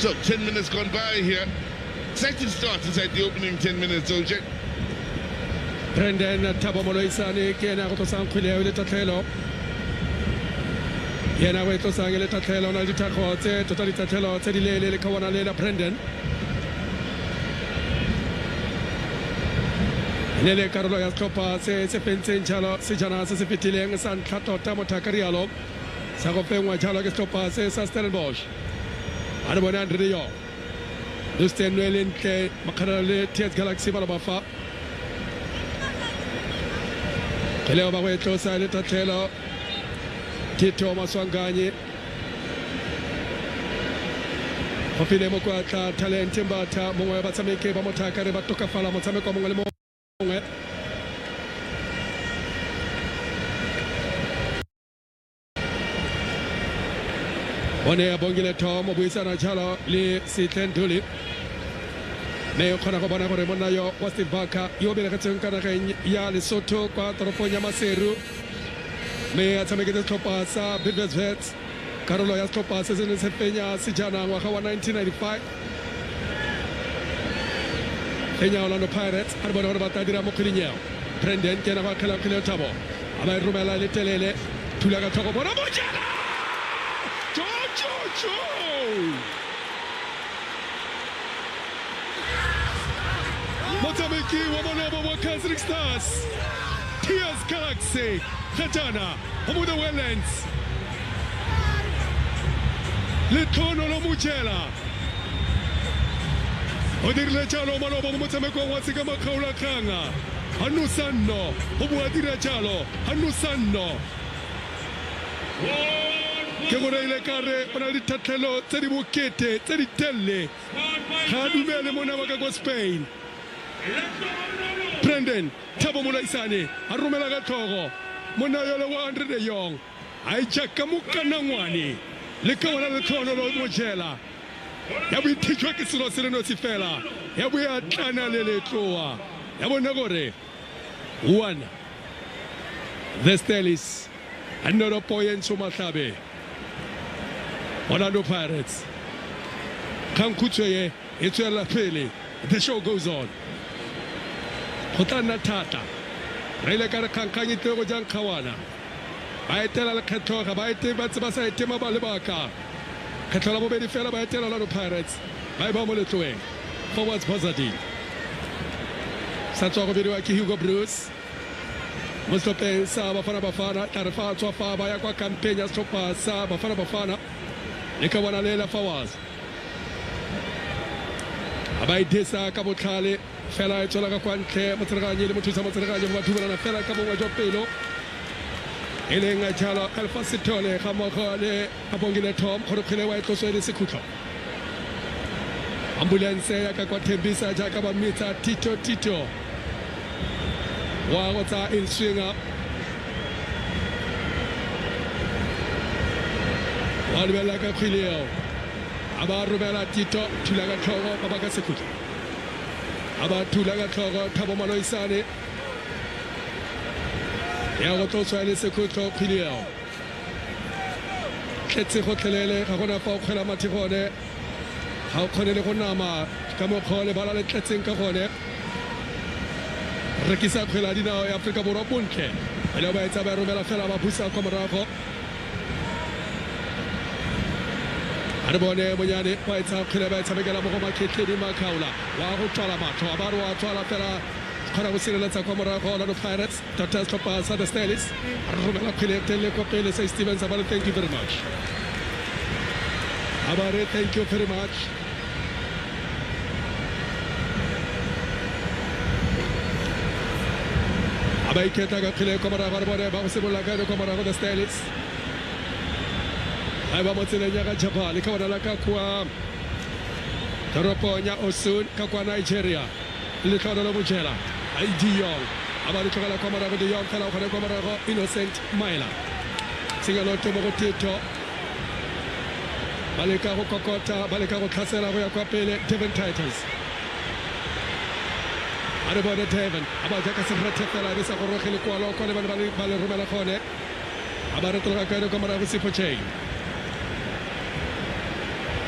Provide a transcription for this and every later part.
So 10 minutes gone by here. Exciting start inside the opening 10 minutes, OJ. Brendan Thabo Moloisane kena go tlosa kgwele le tatlhelo yena go tlosa le tatlhelo na dithago tse tota ditatlhelo tse di le kawana le la Brendan le karolo ya tlhopha se pentseng jalo se jana se fetileng sa ntlha tota mothakarialo sa go fengwa jalo ke tlhopha se sa Stellenbosch a re bona Andre yo Dusten Wellenke makharale TS Galaxy ba bafa Leo ba go tlosa le tatlhelo Tito Maswanganye go file mo kwa tla talent mbatha mongwe ba tsameke ba mothaka re ba tokafala motshameko mongwe le mongwe One ya bongile Tom o buisana jalo le Sitlenduli me khona go bona gore monna yo wa Stivaka yo bele ka tseng kana ya Lesotho kwa toropo ya Maseru me a tsameke tlhopha sa Bidvest karolo ya tlhopha se se penya sejana ngwaga wa 1995 Kenya Orlando Pirates a bona gore ba tla dira mo kgwedinyao Brendan ke na ba khela Thabo a ba romela le telele thula ka tlhogo bona bojana Motameki wa Monobo wa Kaiser Stars TS Galaxy Khatana Hamuda Wellens Letono lo Mujela Odirle Chalo Monobo Motameko wa Sigama Kaula Kanga Hanusano Obuadira Chalo Hanusano ke gore ile kare bona le tatlhelo tse di bokete tse di telle ga dumele mona ba ka go Spain Brendan Thabo Moloisane a romela ka tlhogo mona yo le wa Andre de Jong a itjaka mokana ngwane le ka wona le tlhono lo mojela ya bo ithitshwa ke selo se le no se fela ya bo ya tlana le letloa ya bona gore one the Stellis another point so Matlabe Orlando Pirates Kankutsoye etswela pele the show goes on Khotana Tata Rele ka re khankanye tego jang khawana ba etela le kgethoga ba ete ba tseba sa etema ba le baka kgethola bobedi fela ba etela Orlando Pirates ba ba mo letloeng forwards Bozadi sa tswa go bediwa ke Hugo Bruce Mostopeng sa Bafana tla re fa tswa fa ba ya kwa campaign ya stoppa sa Bafana le ka bona le la Fawaz abai desa ka botlhale fela e tswela ka kwa ntle motsereganye le mothusa motsereganye ba thubana fela ka bongwa jwa pelo e leng a jalo Alpha Sithole ga mogo le Abongile Tom gore khile wa tloswe le sekhutlo ambulance ya ka kwa Thembisa ja ka ba mitsa Tito wa go tsa in swinger wa lebela ka khileo aba robela Tito thula ka tlhogo ba ka sekhutlo aba thula ka tlhogo Thabo Moloisane ya go tloswa le sekhutlo khileo khetse go tlelele ga gona fa o khela mathigone ga o khone le go nama ka mo khole bala le tletseng ka gone rekisa khwela dinao ya Afrika Borwa bontle le ba etsa ba romela fela ba busa kwa morago a re bone monyane ba etsa khwela ba etsa begela mo go makhetle di makaula wa go tswala matho a ba re wa tswala fela khona go sireletsa kwa morago la Pirates Dr. Stoppa sa the Stellis romela khwele tele ko pele sa Steven Sabale thank you very much abare thank you very much abai keta ga khile ko mara barbare ba se bola ga ko mara go the Stellis ai ba mo tsela nya ga Japan ka wala ka kwa toropo nya Osun ka kwa Nigeria le tlhola lo bojela ai Dion abari tlhola ko mara go Dion fela go ko mara go Innocent Maila singalo to mo go Tito baleka go kokota baleka go tlhasela go ya kwa pele Devon Titans Arabo de Devon aba ja ka se rete fela re sa go rogele kwa lo ko le ba le romela khone abare tloga ka ko mara go Sipoche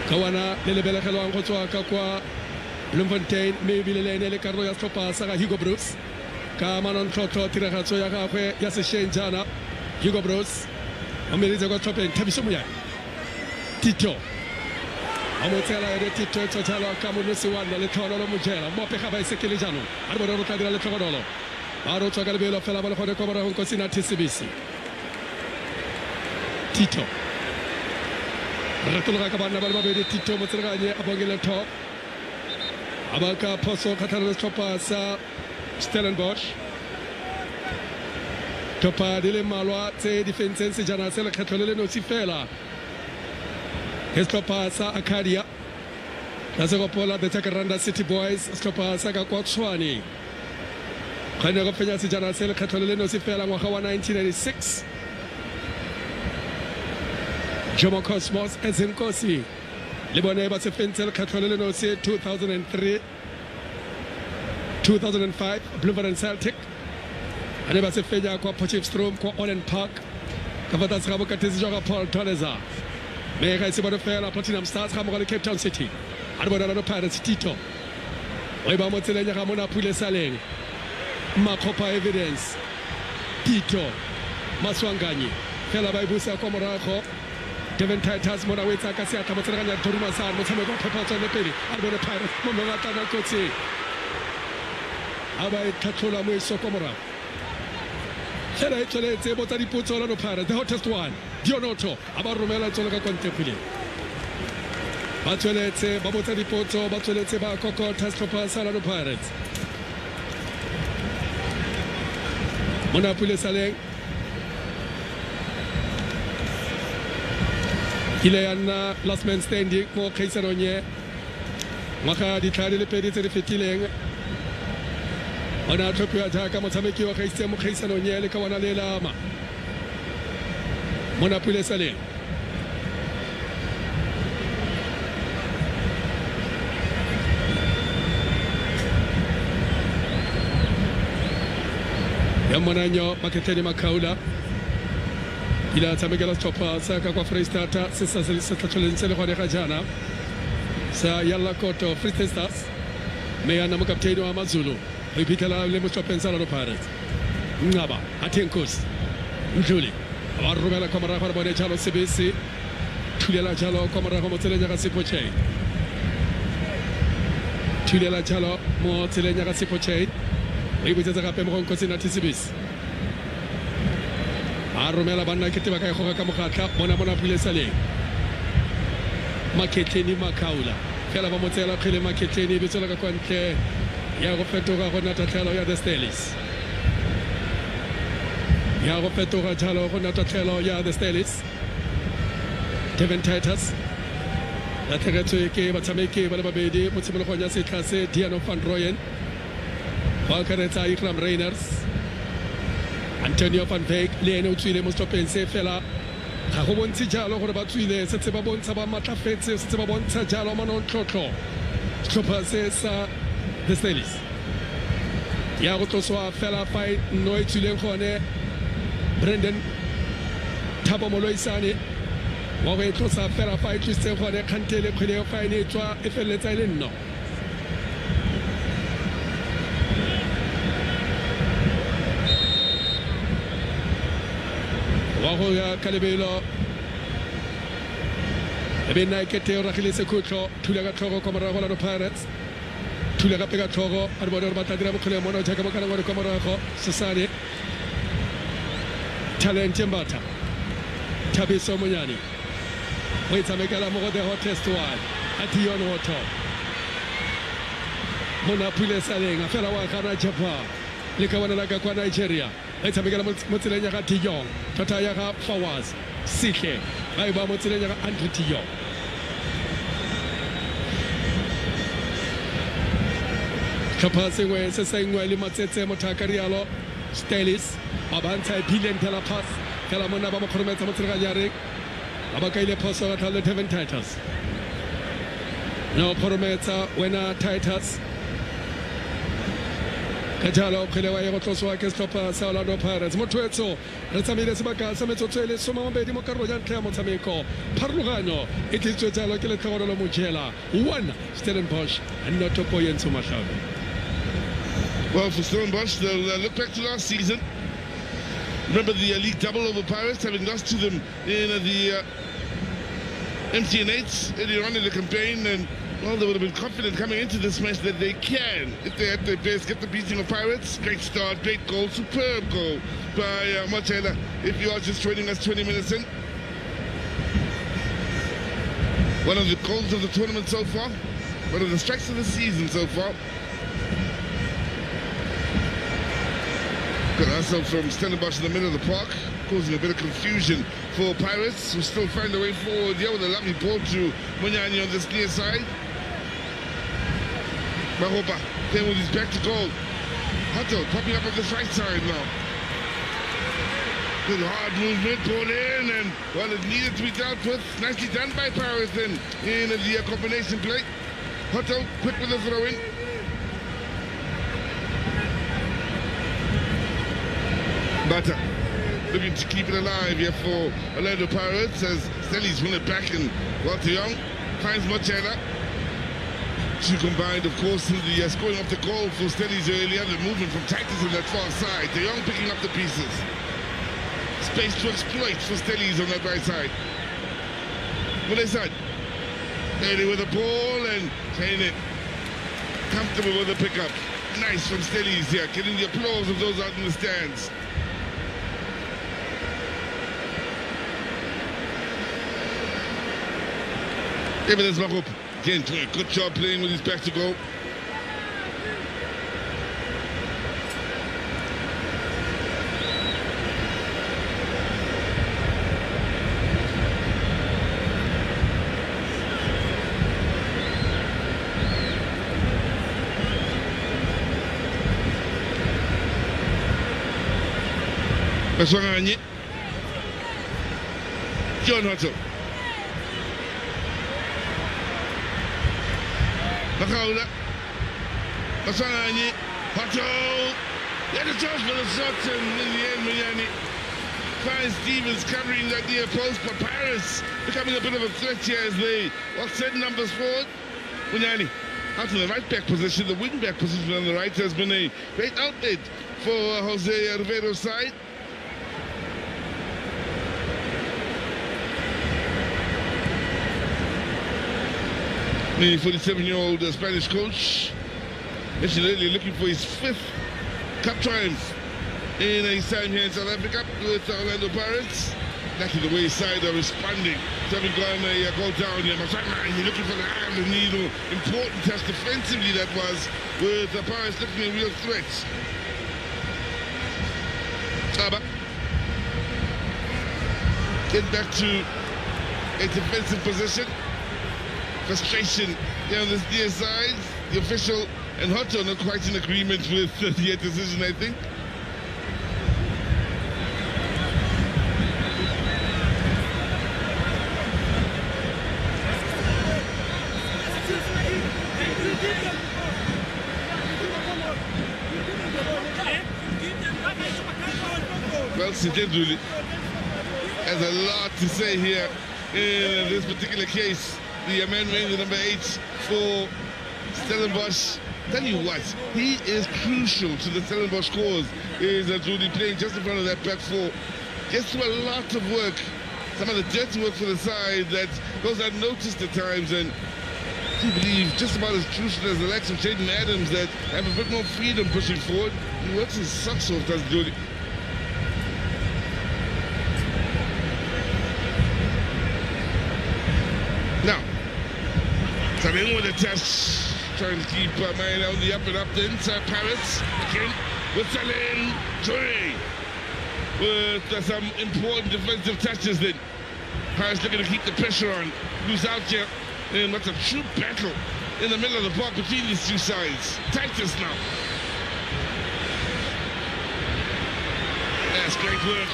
Kawana le lebelegelwang go tswa ka kwa Bloemfontein mme ebile le ene le karolo ya setlhopha sa ga Hugo Broos ka manontlhotlho tiragatso ya gagwe ya sešweng jaana. Hugo Broos o meditse kwa tlhopheng Thabiso Moyane. Tito a mo tsela ene Tito e tsotshela ka monosi wa nna le tlhono mo jela mo pega baesekele jaanong a re bone re tla dira le tlhogodolo ba re tswa ka lebelo fela ba le gone kwa morago ko sena tsibisi. Tito retologa ka banna ba le babedi. Tito mo tseleganye a bongele top a ba ka phoso kgatlhanong le setlhopha sa Stellenbosch. Topa di le mmalwa tse di fentseng sejana se lekgetlho le le nosi fela ke setlhopha sa Arcadia la se gopola the Takaranda City Boys, setlhopha sa ka kwa Tshwane kgone go fenya sejana se lekgetlho le le nosi fela ngwaga wa 1996. Jomo Cosmos Ezinkosi le bone ba se fentse lekgetlho le le nosi 2003 2005 Bloemfontein Celtic ane ba se fenya kwa Potchefstroom kwa Holland Park ka fa tlase ga bokatisi jwa ga Paul Toleza mme ga ise bone fela Platinum Stars ga mogo le Cape Town City a re bona Orlando Pirates. Tito o e ba mo tseleng ya ga Mona Pule Saleng Makgopa Evidence. Tito Maswanganyi fela ba e busa kwa morago. Devin Titus mona wetsa ka seatla mo tseleganya Toruma San motshameko wa phephatso le pele a re bone Pirates mo mongwe a tana kotsi a ba e tlhatlhola mo e soko morago fela e tsweletse botsa dipotso Orlando Pirates. The hottest one Dionoto a ba romela tswele ka kontephile ba tsweletse ba botsa dipotso ba tsweletse ba kokotha setlhopha sa Orlando Pirates. Mona Pule Saleng ile ya nna last man standing mo kgaisanong ye ngwaga ditlhadi le pedi tse di fetileng o ne a tlhophiwa jaaka motshameki wa gaisitse mo kgaisanong ye le ka bona le lama Mona Pule Saleng. ya Monanyo Maketeni Makaula ila tsamekela setlhopha sa ka kwa Freistata se sa se tlhatlholeng se le gone ga jaana sa Yalla Koto Free State Stars mme ya nna mokapteini wa Mazulu o iphitlhela le mo setlhopheng sa Orlando Pirates. Ngaba Athenkosi Mdluli a ba romela kwa morago re bone jalo sebese thulela jalo kwa morago mo tseleng ya ga Sipho-Chain thulela jalo mo tseleng ya ga Sipho-Chain o ibotsetsa gape mo go Nkosina Tsibisi a romela banna ke teba ka e goga ka mogatla Mona Pule Saleng. Maketeni Makaula fela ba mo tsela kgele Maketeni be tsela ka kwa ntle ya go fetoga go nna tatlhelo ya The Stellies ya go fetoga jalo go nna tatlhelo ya The Stellies. Devin Titus la tshegetswe ke batshameki ba le babedi mo tshimologong ya setlha se Diano van Rooyen go akaretsa Ikram Reiners Antonio van Beek le ene o tswile mo setlhopheng se fela ga go bontse jalo gore ba tswile setse ba bontsha ba matlafetse setse ba bontsha jalo manontlhotlho setlhopha se sa The Stellies ya go tloswa fela fa no e tswileng gone Brendan Thabo Moloisane wa go e tlosa fela fa e tlisitseng gone kgantele kgwele fa e ne e tswa e feleletsa e le nno wa go ya ka lebelo e be nna e kete o ragile sekhutlo thula ka tlhogo kwa morago Orlando Pirates thula gape ka tlhogo a re bone gore ba tla dira bokgole mona jaaka mo kana ngwane kwa morago Sesane Talent Mbata Thabiso Moyane o itshamekela mo go the hottest one a Dion Woto Mona Pule Saleng a fela wa kana Japan le ka bona la ka kwa Nigeria e tshamekela mo tseleng ya ga Dion thata ya ga Fawaz Sihle ba e ba mo tseleng ya ga Andre Dion tlhopha sengwe se sengwe le matsetse mothaka rialo Stellies ba bantsha billion dollar pass fela mona ba mo khorometsa mo tseleganyareng ba ba kaile phoso ka tlhalo Devin Titus no khorometsa wena Titus jalo kgwele wa go tloswa ke setlhopha sa Orlando Pirates mothoetso re tsamaile sebaka sa metsotso e le 12 mo karolong ya ntlha ya motshameko pharologanyo e tlisitswe jalo ke letlhogolo mojela 1 Stellenbosch and not to Poyenso Mahlabe. Well, for Stellenbosch, they'll look back to last season. Remember the league double over Pirates, having lost to them in the MTN8 earlier on in the campaign, and well, they would have been confident coming into this match that they can, if they had their best, get the beating of Pirates. Great start, great goal, superb goal by Marcella. If you are just joining us 20 minutes in, one of the goals of the tournament so far, one of the strikes of the season so far. Got ourselves from Stellenbosch in the middle of the park, causing a bit of confusion for Pirates, who still find a way forward. Yeah, with a lovely ball to Munyani on this near side. Mahopa playing with his back to goal. Hutto popping up on this right side now. Good hard movement, ball in, and well, it needed to be dealt with. Nicely done by Pirates then in the combination play. Hutto quick with the throw in. Butter looking to keep it alive here for Orlando Pirates as Stellies win it back, and Walter Young finds Marcella. Two combined, of course, in the scoring of the goal for Stellies earlier. The movement from Titus on that far side. De Jong picking up the pieces. Space to exploit for Stellies on that right side. Mulesad early with the ball and playing it comfortable with the pickup. Nice from Stellies here, getting the applause of those out in the stands. Evidence Marup again doing a good job playing with his back to goal. Baswanganye John Hutto Makaula Baswanganye Hutto. He had a chance for the shot, and in the end Munyani finds Stevens covering that near post, but Paris becoming a bit of a threat here as they send numbers forward. Munyani out in the right back position, the wing back position on the right has been a great outlet for Jose Rivero's side. The 47-year-old Spanish coach mentioned earlier looking for his 5th cup triumph in his time here in South Africa with Orlando Pirates. Lucky the way his side are responding to having gone a goal down here. He's looking for the eye of the needle. Important test defensively that was, with the Pirates looking at real threats. Saba get back to a defensive position. Frustration here on this near side. The official and Hutto not quite in agreement with the decision, I think. Well, Sitenduli has a lot to say here in this particular case. The amendment, the number 8 for Stellenbosch. Tell you what, he is crucial to the Stellenbosch cause. Is Julie playing just in front of that back four. Gets to a lot of work, some of the dirty work for the side that goes unnoticed at times, and I believe just about as crucial as the likes of Jaden Adams that have a bit more freedom pushing forward. He works his socks off, does Julie. Now, coming with a test, trying to keep man on the up and up, the inside Paris, again, with Salim Toure, with some important defensive touches then. Paris looking to keep the pressure on, who's out here, and what's a true battle in the middle of the park between these two sides. Titus now. That's great work,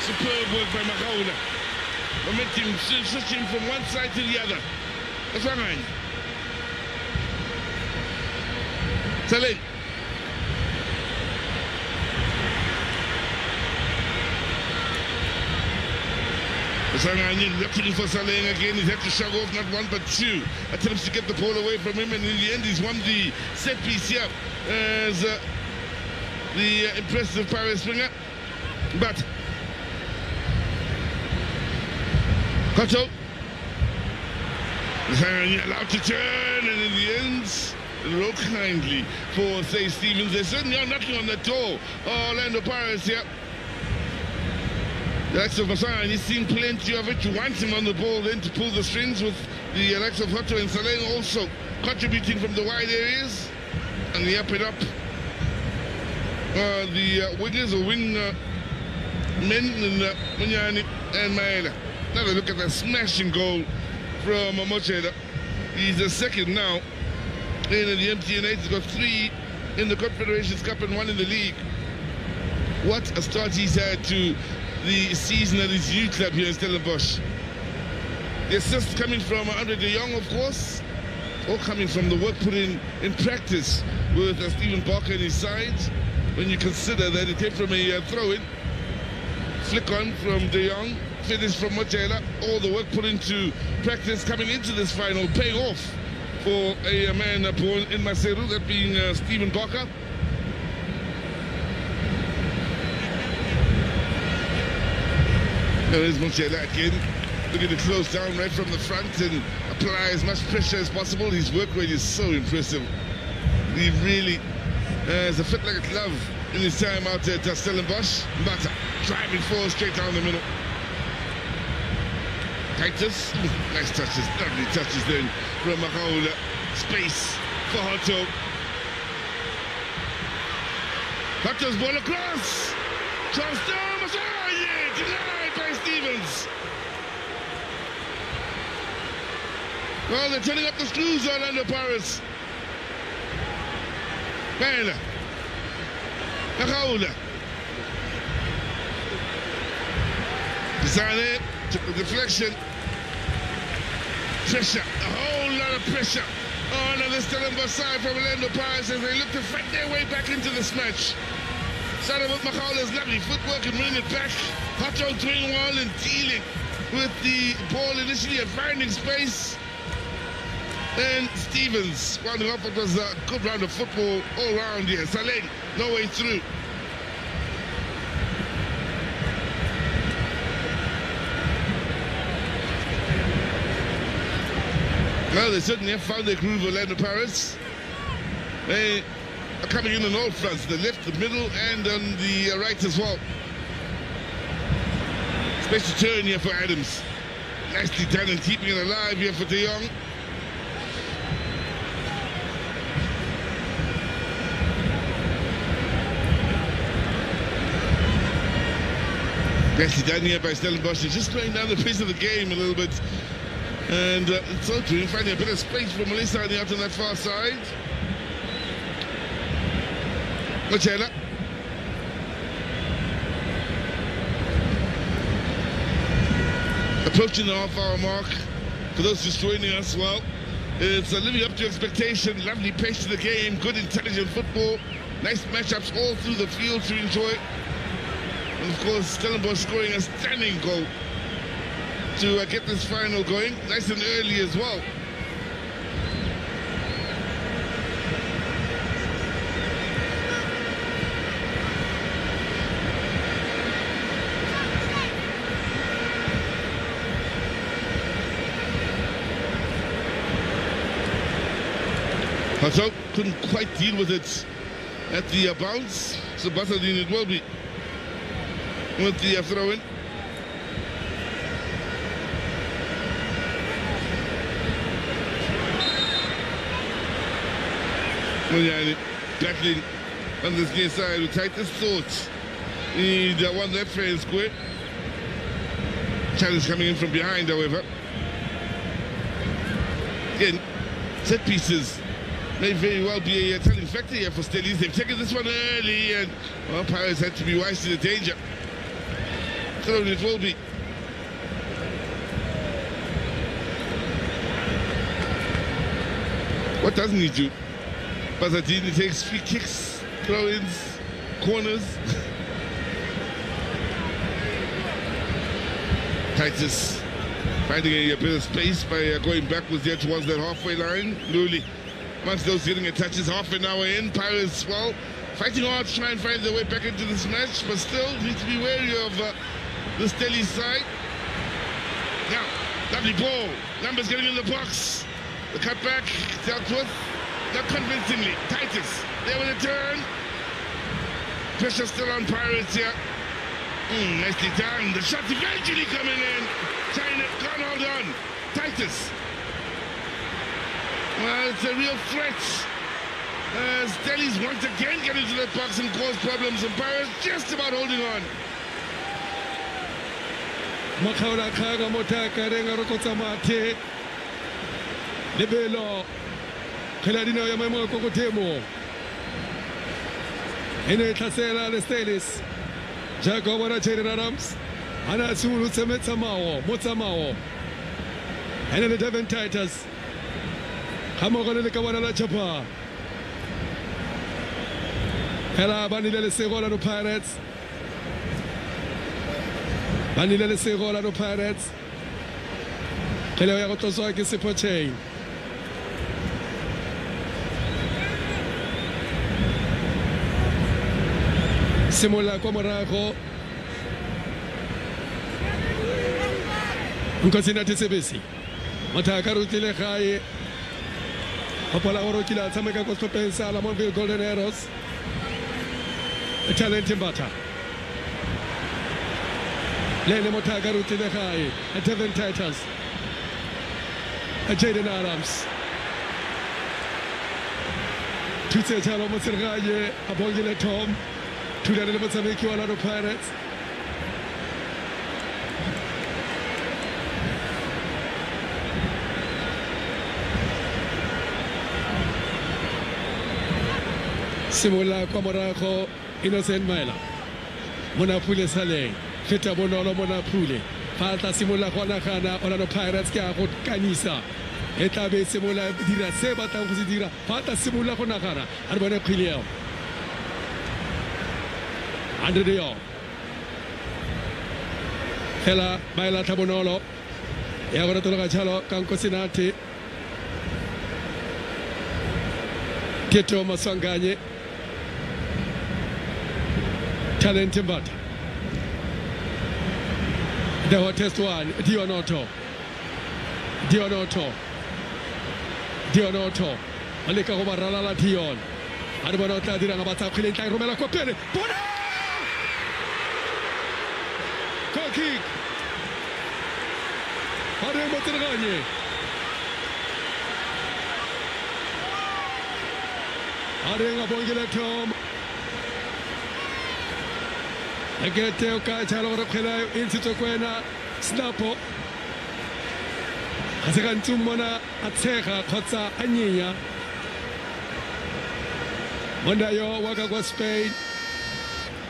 superb work by Makaula. Momentum switching from one side to the other. That's right. Salim. Sangani looking for Saleh again. He's had to shove off not one but two attempts to get the ball away from him, and in the end he's won the set piece here as the impressive Paris swinger. But Kato Sangani allowed to turn, and in the end roll kindly for say Stevens. They certainly are knocking on the door. Orlando Pirates here. The likes of Masai, and he's seen plenty of it. You want him on the ball then to pull the strings, with the likes of Hotto and Saleh also contributing from the wide areas. And the up and up. The wingers or wing men in Munyani and Maela. Another look at that smashing goal from Mocheda. He's the second now in the MTN8. He's got 3 in the Confederations Cup and 1 in the league. What a start he's had to the season at his youth club here in Stellenbosch. The assist coming from Andre de Jong, of course, all coming from the work put in practice with Stephen Barker on his side. When you consider that it came from a throw-in, flick on from de Jong, finish from Mochela, all the work put into practice coming into this final, paying off for a man born in Maseru, that being Stephen Barker. There's Mochela again, looking to close down right from the front and apply as much pressure as possible. His work rate is so impressive. He really has a fit like a glove in his time out at Stellenbosch. Mbata driving forward straight down the middle. Titus, nice touches, lovely touches then from Makaula. Space for Hotto. Hotto's ball across. Transformers, oh yeah, denied by Stevens. Well, they're turning up the screws on under Paris. Baila. Makaula. Zane took the deflection. Pressure, a whole lot of pressure on the Stellenbosch side from Orlando Pirates as they look to fight their way back into this match. Started with Makaula's lovely footwork and winning it back. Hotto doing well and dealing with the ball initially and finding space. And Stevens rounding up. It was a good round of football all round here. Saleh, no way through. Well, they certainly have found their groove, Orlando Pirates. They are coming in on all fronts, the left, the middle, and on the right as well. Special turn here for Adams. Nicely done and keeping it alive here for de Jong. Nicely done here by Stellenbosch. They're just slowing down the pace of the game a little bit. And so too, finding a bit of space for Melissa out on that far side. Mochela. Approaching the half-hour mark. For those just joining us, well, it's living up to expectation. Lovely pace to the game, good intelligent football. Nice matchups all through the field to enjoy. And of course, Stellenbosch scoring a stunning goal to get this final going, nice and early as well. Hotto couldn't quite deal with it at the bounce, so Batadine it will be with the throw-in. Munyani battling on this near side with Titus thoughts. He won that fair and square. Challenge coming in from behind, however. Again, set pieces may very well be a telling factor here for Stellies. They've taken this one early, and well, Pirates had to be wise to the danger. So it will be. What doesn't he do? Bazadini takes free kicks, throw-ins, corners. Titus finding a bit of space by going backwards there towards that halfway line. Luli amongst those getting a touches, half an hour in. Pirates, well, fighting hard to try and find their way back into this match, but still need to be wary of the Stelly side. Now, lovely ball. Numbers getting in the box. The cutback dealt with, not convincingly. Titus, there with a turn. Pressure still on Pirates here. Nicely done. The shot eventually coming in. China can't hold on. Titus. Well, it's a real threat. Stelly's once again get into the box and cause problems, and Pirates just about holding on. Makhaula khaga motaka renga rokotsa mathe lebelo kheladino ya maemo ko kotemo ene tlhasela le Stellis jaaka bona Jaden Adams ana tsulu tsemetsa mawo motsamao ene le Devin Titus khamogole le ka bona la chapa hela banile le segola no Pirates banile le segola no Pirates khele ya go tloswa ke Sepochain simola kwa morago nkosina tsebesi motha ka rutile gae hopola go rokila tsameka go tlopensa la Monville Golden Arrows a talent mbata lele motha ka rutile gae a Devin Titus a Jaden Adams tutse tshalo mo sergaye a bongile Tom tulane le motshameki wa Orlando Pirates simola kwa morago Innocent Maela mona pule saleng feta bonolo mona pule fa tla simola go nagana Orlando Pirates ke a go kanisa e tla be simola dira se batlang go se dira fa tla simola go nagana a re bone khileo Andre de Jong hela Maela tabonolo ya go tloga tshalo ka Nkosinati Keto Masanganye Talent Mbata the hottest one Dionoto aleka go barala la Dion a re bona tla dira ga batsa khile tla romela ko pele bona goal kick Are Motirganye Are ngabongile Tom Agete uka chalo rokhela insitso kwena snapo Aseka ntsumona atshega khotsa anyinya Monda yo waka kwa Spain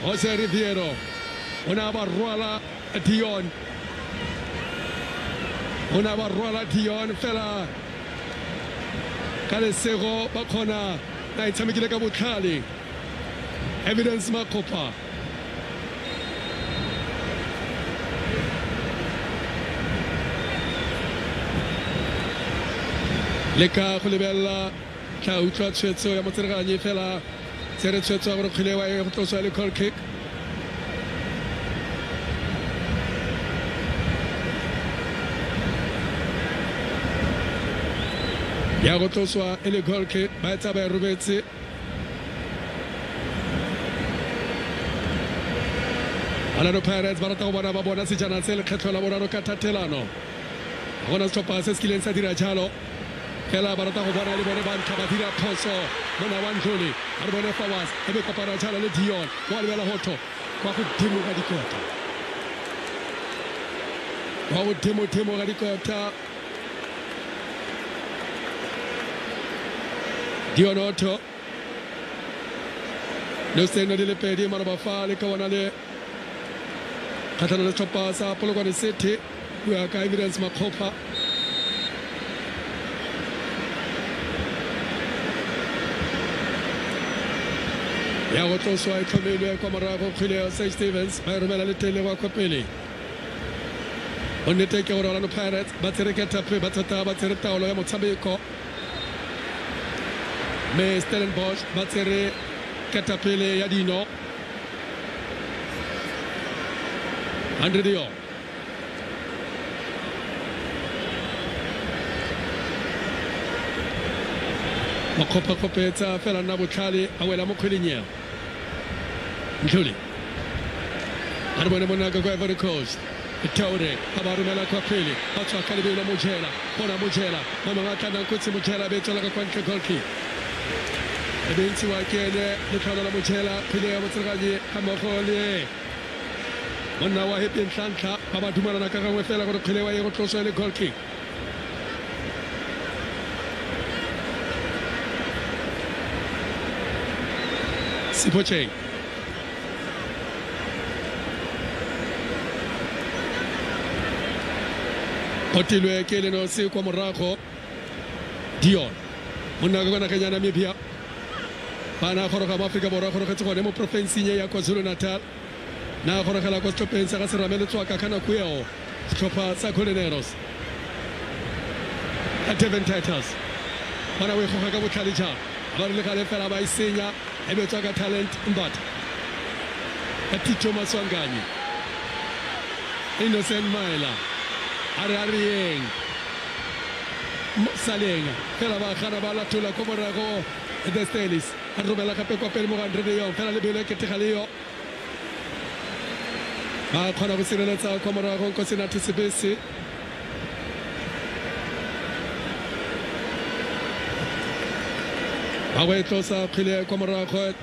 Jose Riviero ona ba rwala Dion ona ba rwala Dion fela ka lesego ba khona na itshamekile ka botlhale Evidence Makopa leka go lebella tla utlwa tshwetso ya Motirganye fela tsere tshwetso ya go khilewa e go tloswa le goal kick ya go tloswa e le goal kick ba etsa ba robetse Orlando Pirates ba rata go bona sejana se le kgetlo la boraro ka thatelano gona setlhopha se se kileng sa dira jalo fela ba rata go bona le bone ba ntlha ba dira phoso mona wa Ndlole a re bone Fawaz e be kopana jalo le Dion wa lebela hotho kwa go dimo ga dikota wa go dimo ga dikota Dion Otto no seno di le pedi mara ba fa le ka wana le khatlana le setlhopha sa Polokwane City bua ka Evidence Makopa ya go tloswa e tlhomilwe kwa morago kgwele ya St. Stevens ba romela le tele wa kopele o nnete ke gore Orlando Pirates ba tsere ketape ba tsata ba tsere taolo ya motshameko me Stellenbosch ba tsere ketapele ya dino 100 yo Makopetsa fela na botlhale a wela mo kgweleng Ntlole a re bone monaka kwa Ivory Coast Taure a ba romela kwa pele ba tswa ka lebelo Mojela bona Mojela ba mangwe a tlanang kotsi Mojela be tswela ka kwa ntle goal kick e be ntshiwa ke ene le tlholo la Mojela pele ya motsereganyi ka mmogo le monna wa Happy Nhlanhla ba ba dumelana ka gangwe fela gore kgwele wa ye go tloswa le goal kick Sipoche Otilwe ke le no se kwa morago Dion monna ka gona kenya Namibia bana goroga ba Afrika borwa gorogetse gone mo provinceng ya KwaZulu-Natal na gorogela kwa stopeng sa ga Seramele tswaka kana kueo stoppa sa Colineros Devon Titus bana we goga ka botlhale ja ba re le gale fela ba isenya e be tswaka talent Mbatha Katito Maswanganye Innocent Maila Arieng Salenga fela ba gana ba latola ko morago the Stelis a romela gape kwa pele mo ga Andre yo fela le bele ke tegaleyo ba khona go sireletsa kwa morago ko Senate Sebese ba we tlosa khile kwa morago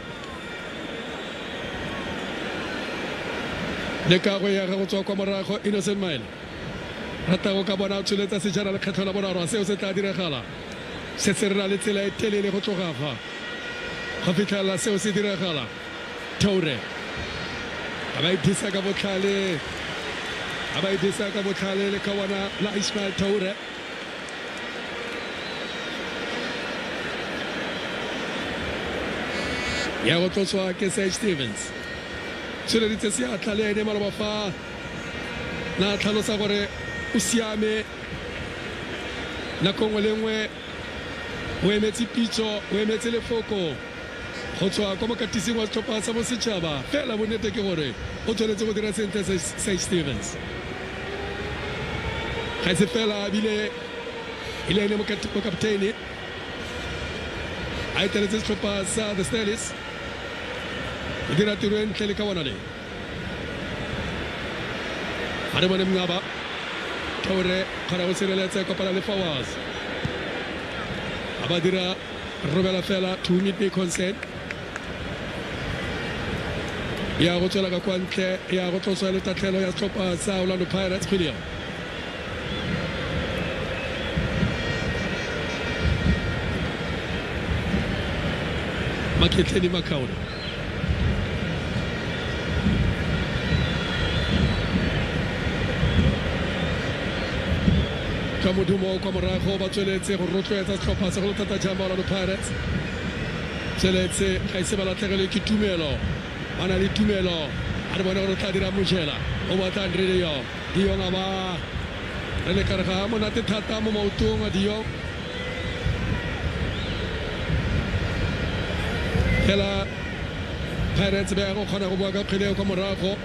le ka go ya go tswa kwa morago Innocent Maila rata go ka bona o tsholetsa sejana le kgetho la boraro seo se tla diregala se serela le tsela e telele go tloga fa go fitlhela seo se diregala Taure a ba itisa ka botlhale le kawana la Ismail Taure ya go tloswa ke Sage Stevens tsholeditse seatla le ene maloba fa na tlhalosa gore o siame nako nngwe le nngwe o emetse pitso o emetse lefoko go tswa kwa mokatising wa setlhopha sa bosetšhaba fela bonnete ke gore o tshwanetse go dira sentle Sage Stevens ga se fela ebile ene mokapteine a eteletse setlhopha sa the Stelis o dira tiro e ntle le ka bona le a re bone Mngaba Taure kgona go sireletsa kopana le Fawaz a ba dira robela fela 2-minute consent ya go tswela ka kwa ntle ya go tloswa le tatlhelo ya setlhopha sa Orlando Pirates William Maketleni Makaula ka modumo kwa morago ba tsweletse go rotloetsa setlhopha sa go thata jamba Orlando Pirates tsweletse ga ise ba latlhegelwe ke tumelo ba na le tumelo a re bone gore tla dira Mojela o batla Andre Dion a ba re le kare ga monate thata mo maotong a Dion fela Pirates ba go kgona go bua ka kgwele kwa morago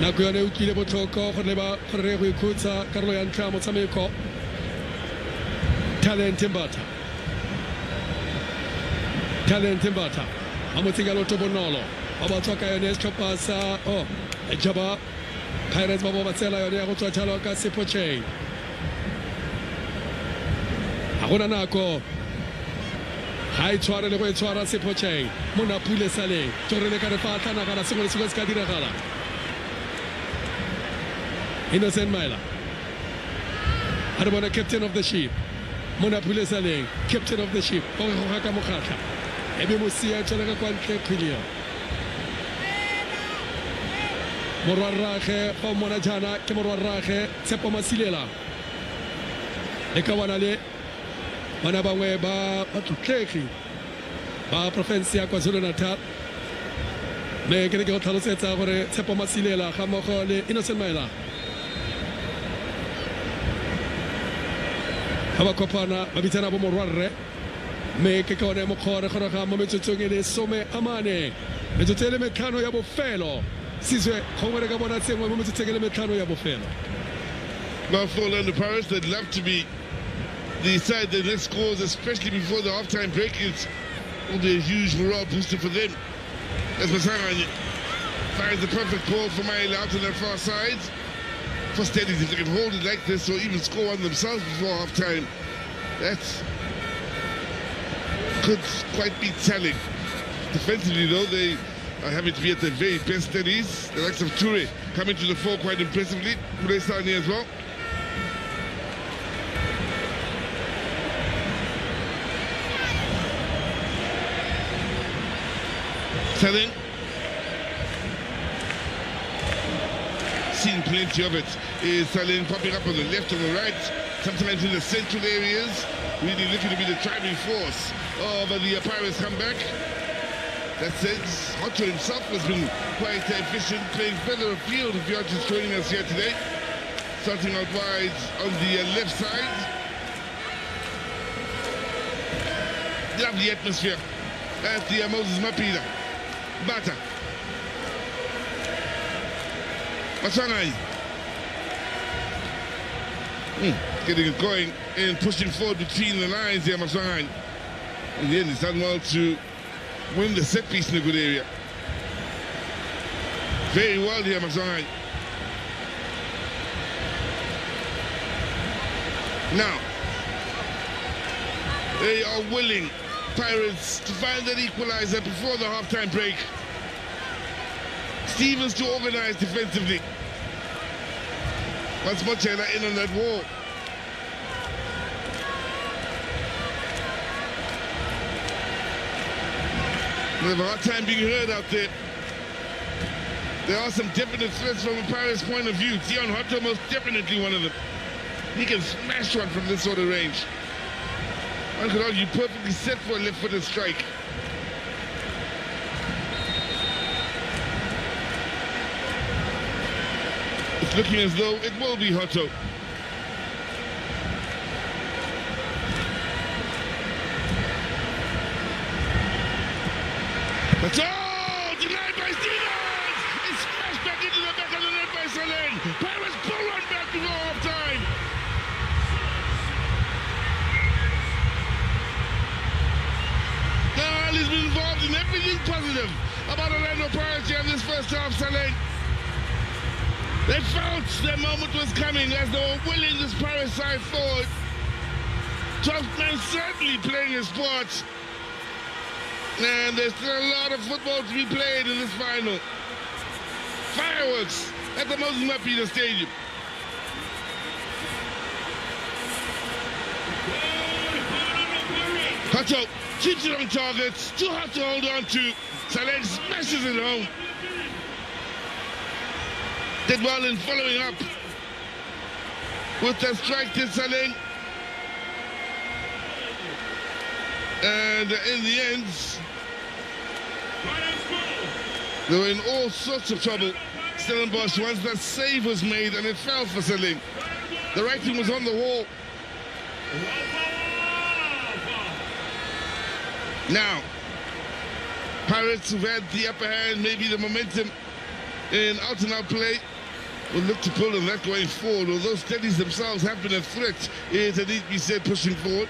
nako yone o tlile botlhoko gore ba gore go ikhutsa karolo ya ntlha motshameko Talent Mbatha a motsika loto bonolo ba ba tswa ka yone setlhopha sa Jaba Pirates ba ba tsela yone ya go tswa tshalo ka Sipoche a gona nako ga e tshware le go e tshwara Sipoche mona Pule Sale tsore le ka re fa tlana kana sengwe le sengwe se ka diragala Innocent Maila a re bona captain of the ship mona Pule Sale captain of the ship go go ka mokgatla e be mo sia tsela ka kwa ntle khilio morwarrage fa mona jana ke morwarrage Tshepo Masilela le ka wana le bana bangwe ba tlotlegi ba province ya KwaZulu-Natal me ke go tlhalosetsa gore Tshepo Masilela ga mmogo le Innocent Maila ba kopana ba bitsana bo morwarre me ke ka one mo khore khore ga mo metsotsong e some amane metsotso le metlhano ya bofelo sizwe khongwe ka bona tsengwe mo metsotsong le metlhano ya bofelo. Now for Orlando Pirates, they'd love to be the side that next scores, especially before the halftime break. It will be a huge morale booster for them. As Masanga finds the perfect ball for Maile out on their far side. For Steadies, if they can hold it like this or even score on themselves before halftime, that could quite be telling. Defensively, though, they are having to be at their very best. Steadies. The likes of Toure coming to the fore quite impressively. Mulesani as well. Selling. Seen plenty of it. Is Selling popping up on the left and the right, sometimes in the central areas, really looking to be the driving force of the Pirates comeback. That said, Otto himself has been quite efficient, playing further afield if you're just joining us here today. Starting out wide on the left side. Lovely atmosphere at the Moses Mapida. Bata. Masangai. Getting it going and pushing forward between the lines here, Masangai. In the end, he's done well to win the set piece in a good area. Very well here, Masangai. Now, they are willing, Pirates, to find that equalizer before the halftime break. Stevens to organize defensively. Once more, Chela in on that wall. They have a hard time being heard out there. There are some definite threats from a Pirates point of view. Dion Hotto most definitely one of them. He can smash one from this sort of range. One could argue perfectly set for a left-footed strike. It's looking as though it will be Hotto. But denied by Stevens! It's smashed back into the back of the net by Saleng. Pirates pull one back before half-time. Now he's been involved in everything positive about Orlando Pirates here in this first half, Saleng. They felt their moment was coming as they were willing this Pirates side forward. 12th man certainly playing his sport. And there's still a lot of football to be played in this final. Fireworks at the Moses Mapida Stadium. Hotto keeps it on target. Too hard to hold on to. Saleng smashes it home. Did well in following up with the strike to Saleng. And in the end, they were in all sorts of trouble. Stellenbosch, once that save was made and it fell for Saleng. The writing was on the wall. Now, Pirates who've had the upper hand, maybe the momentum in out-and-out play, will look to pull on that going forward. Although Steadies themselves have been a threat, it need to be said, pushing forward.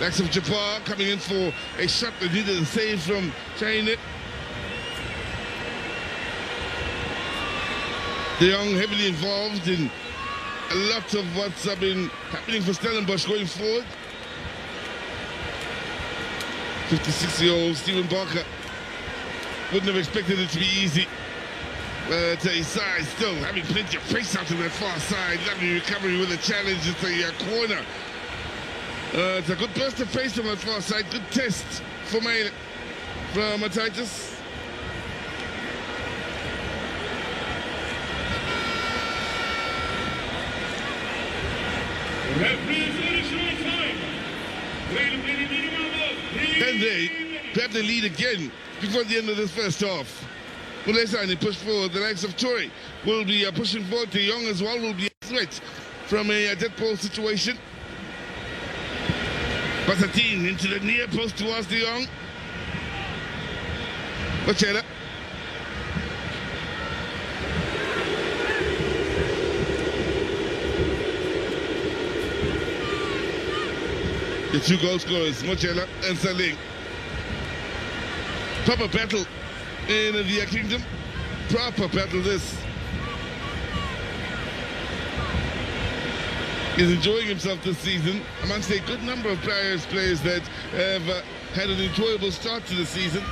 Likes of Jabbar coming in for a shot that needed a save from China. De Jong heavily involved in a lot of what's been happening for Stellenbosch going forward. 56-year-old Stephen Barker wouldn't have expected it to be easy. But his side still having plenty of pace out to that far side. Lovely recovery with a challenge. It's a corner. It's a good burst of pace on that far side. Good test for Maine from Titus. And they grab the lead again before the end of this first half. Mulesani push forward. The likes of Toure will be pushing forward. De Jong as well will be a threat from a dead ball situation. Basatin into the near post towards De Jong. Machela. The two goal scorers, Machela and Saling. Proper battle in the kingdom. Proper battle this. He's enjoying himself this season amongst a good number of players that have had an enjoyable start to the season.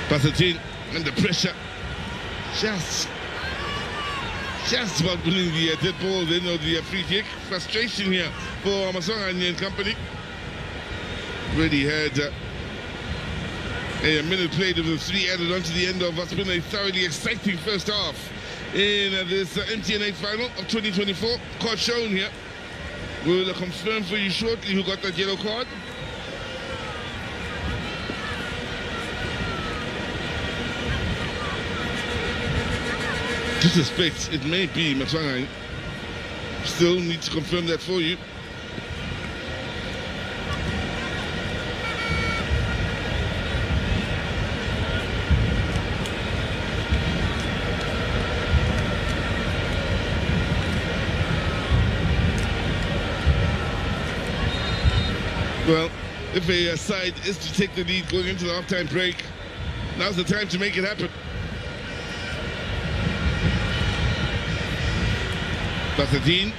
Basatin under pressure. Just about winning the dead ball, then, or the free kick. Frustration here for Maswanganyi and company. Already had a minute played of the 3 added on to the end of what's been a thoroughly exciting first half in this MTN8 final of 2024. Card shown here. We'll confirm for you shortly who got that yellow card. I suspect it may be Maswanganyi. Still need to confirm that for you. Well, if a side is to take the lead going into the halftime break, now's the time to make it happen. Basatin.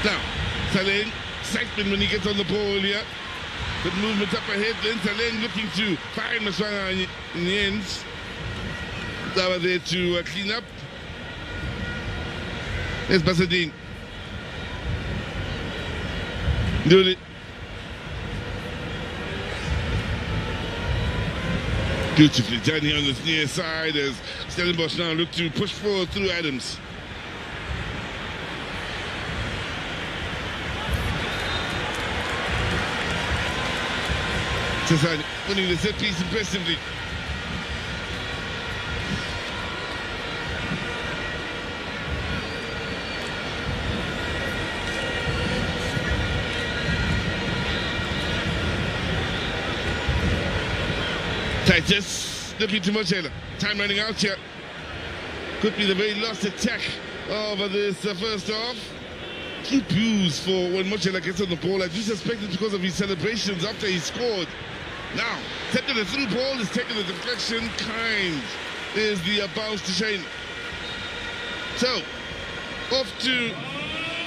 Now, Saling, excitement when he gets on the ball here. Good movement up ahead, then Saling looking to find Maswanganyi in the end. They were there to clean up. There's Basatin. Doing it. Beautifully done here on this near side as Stellenbosch now look to push forward through Adams. Cesar winning the set piece impressively. Titus looking to Machela. Time running out here. Could be the very last attack of this first half. Few boos for when Machela gets on the ball. I do suspect it because of his celebrations after he scored. Now, taking the through ball is taking the deflection. Kind is the bounce to Shane. So, off to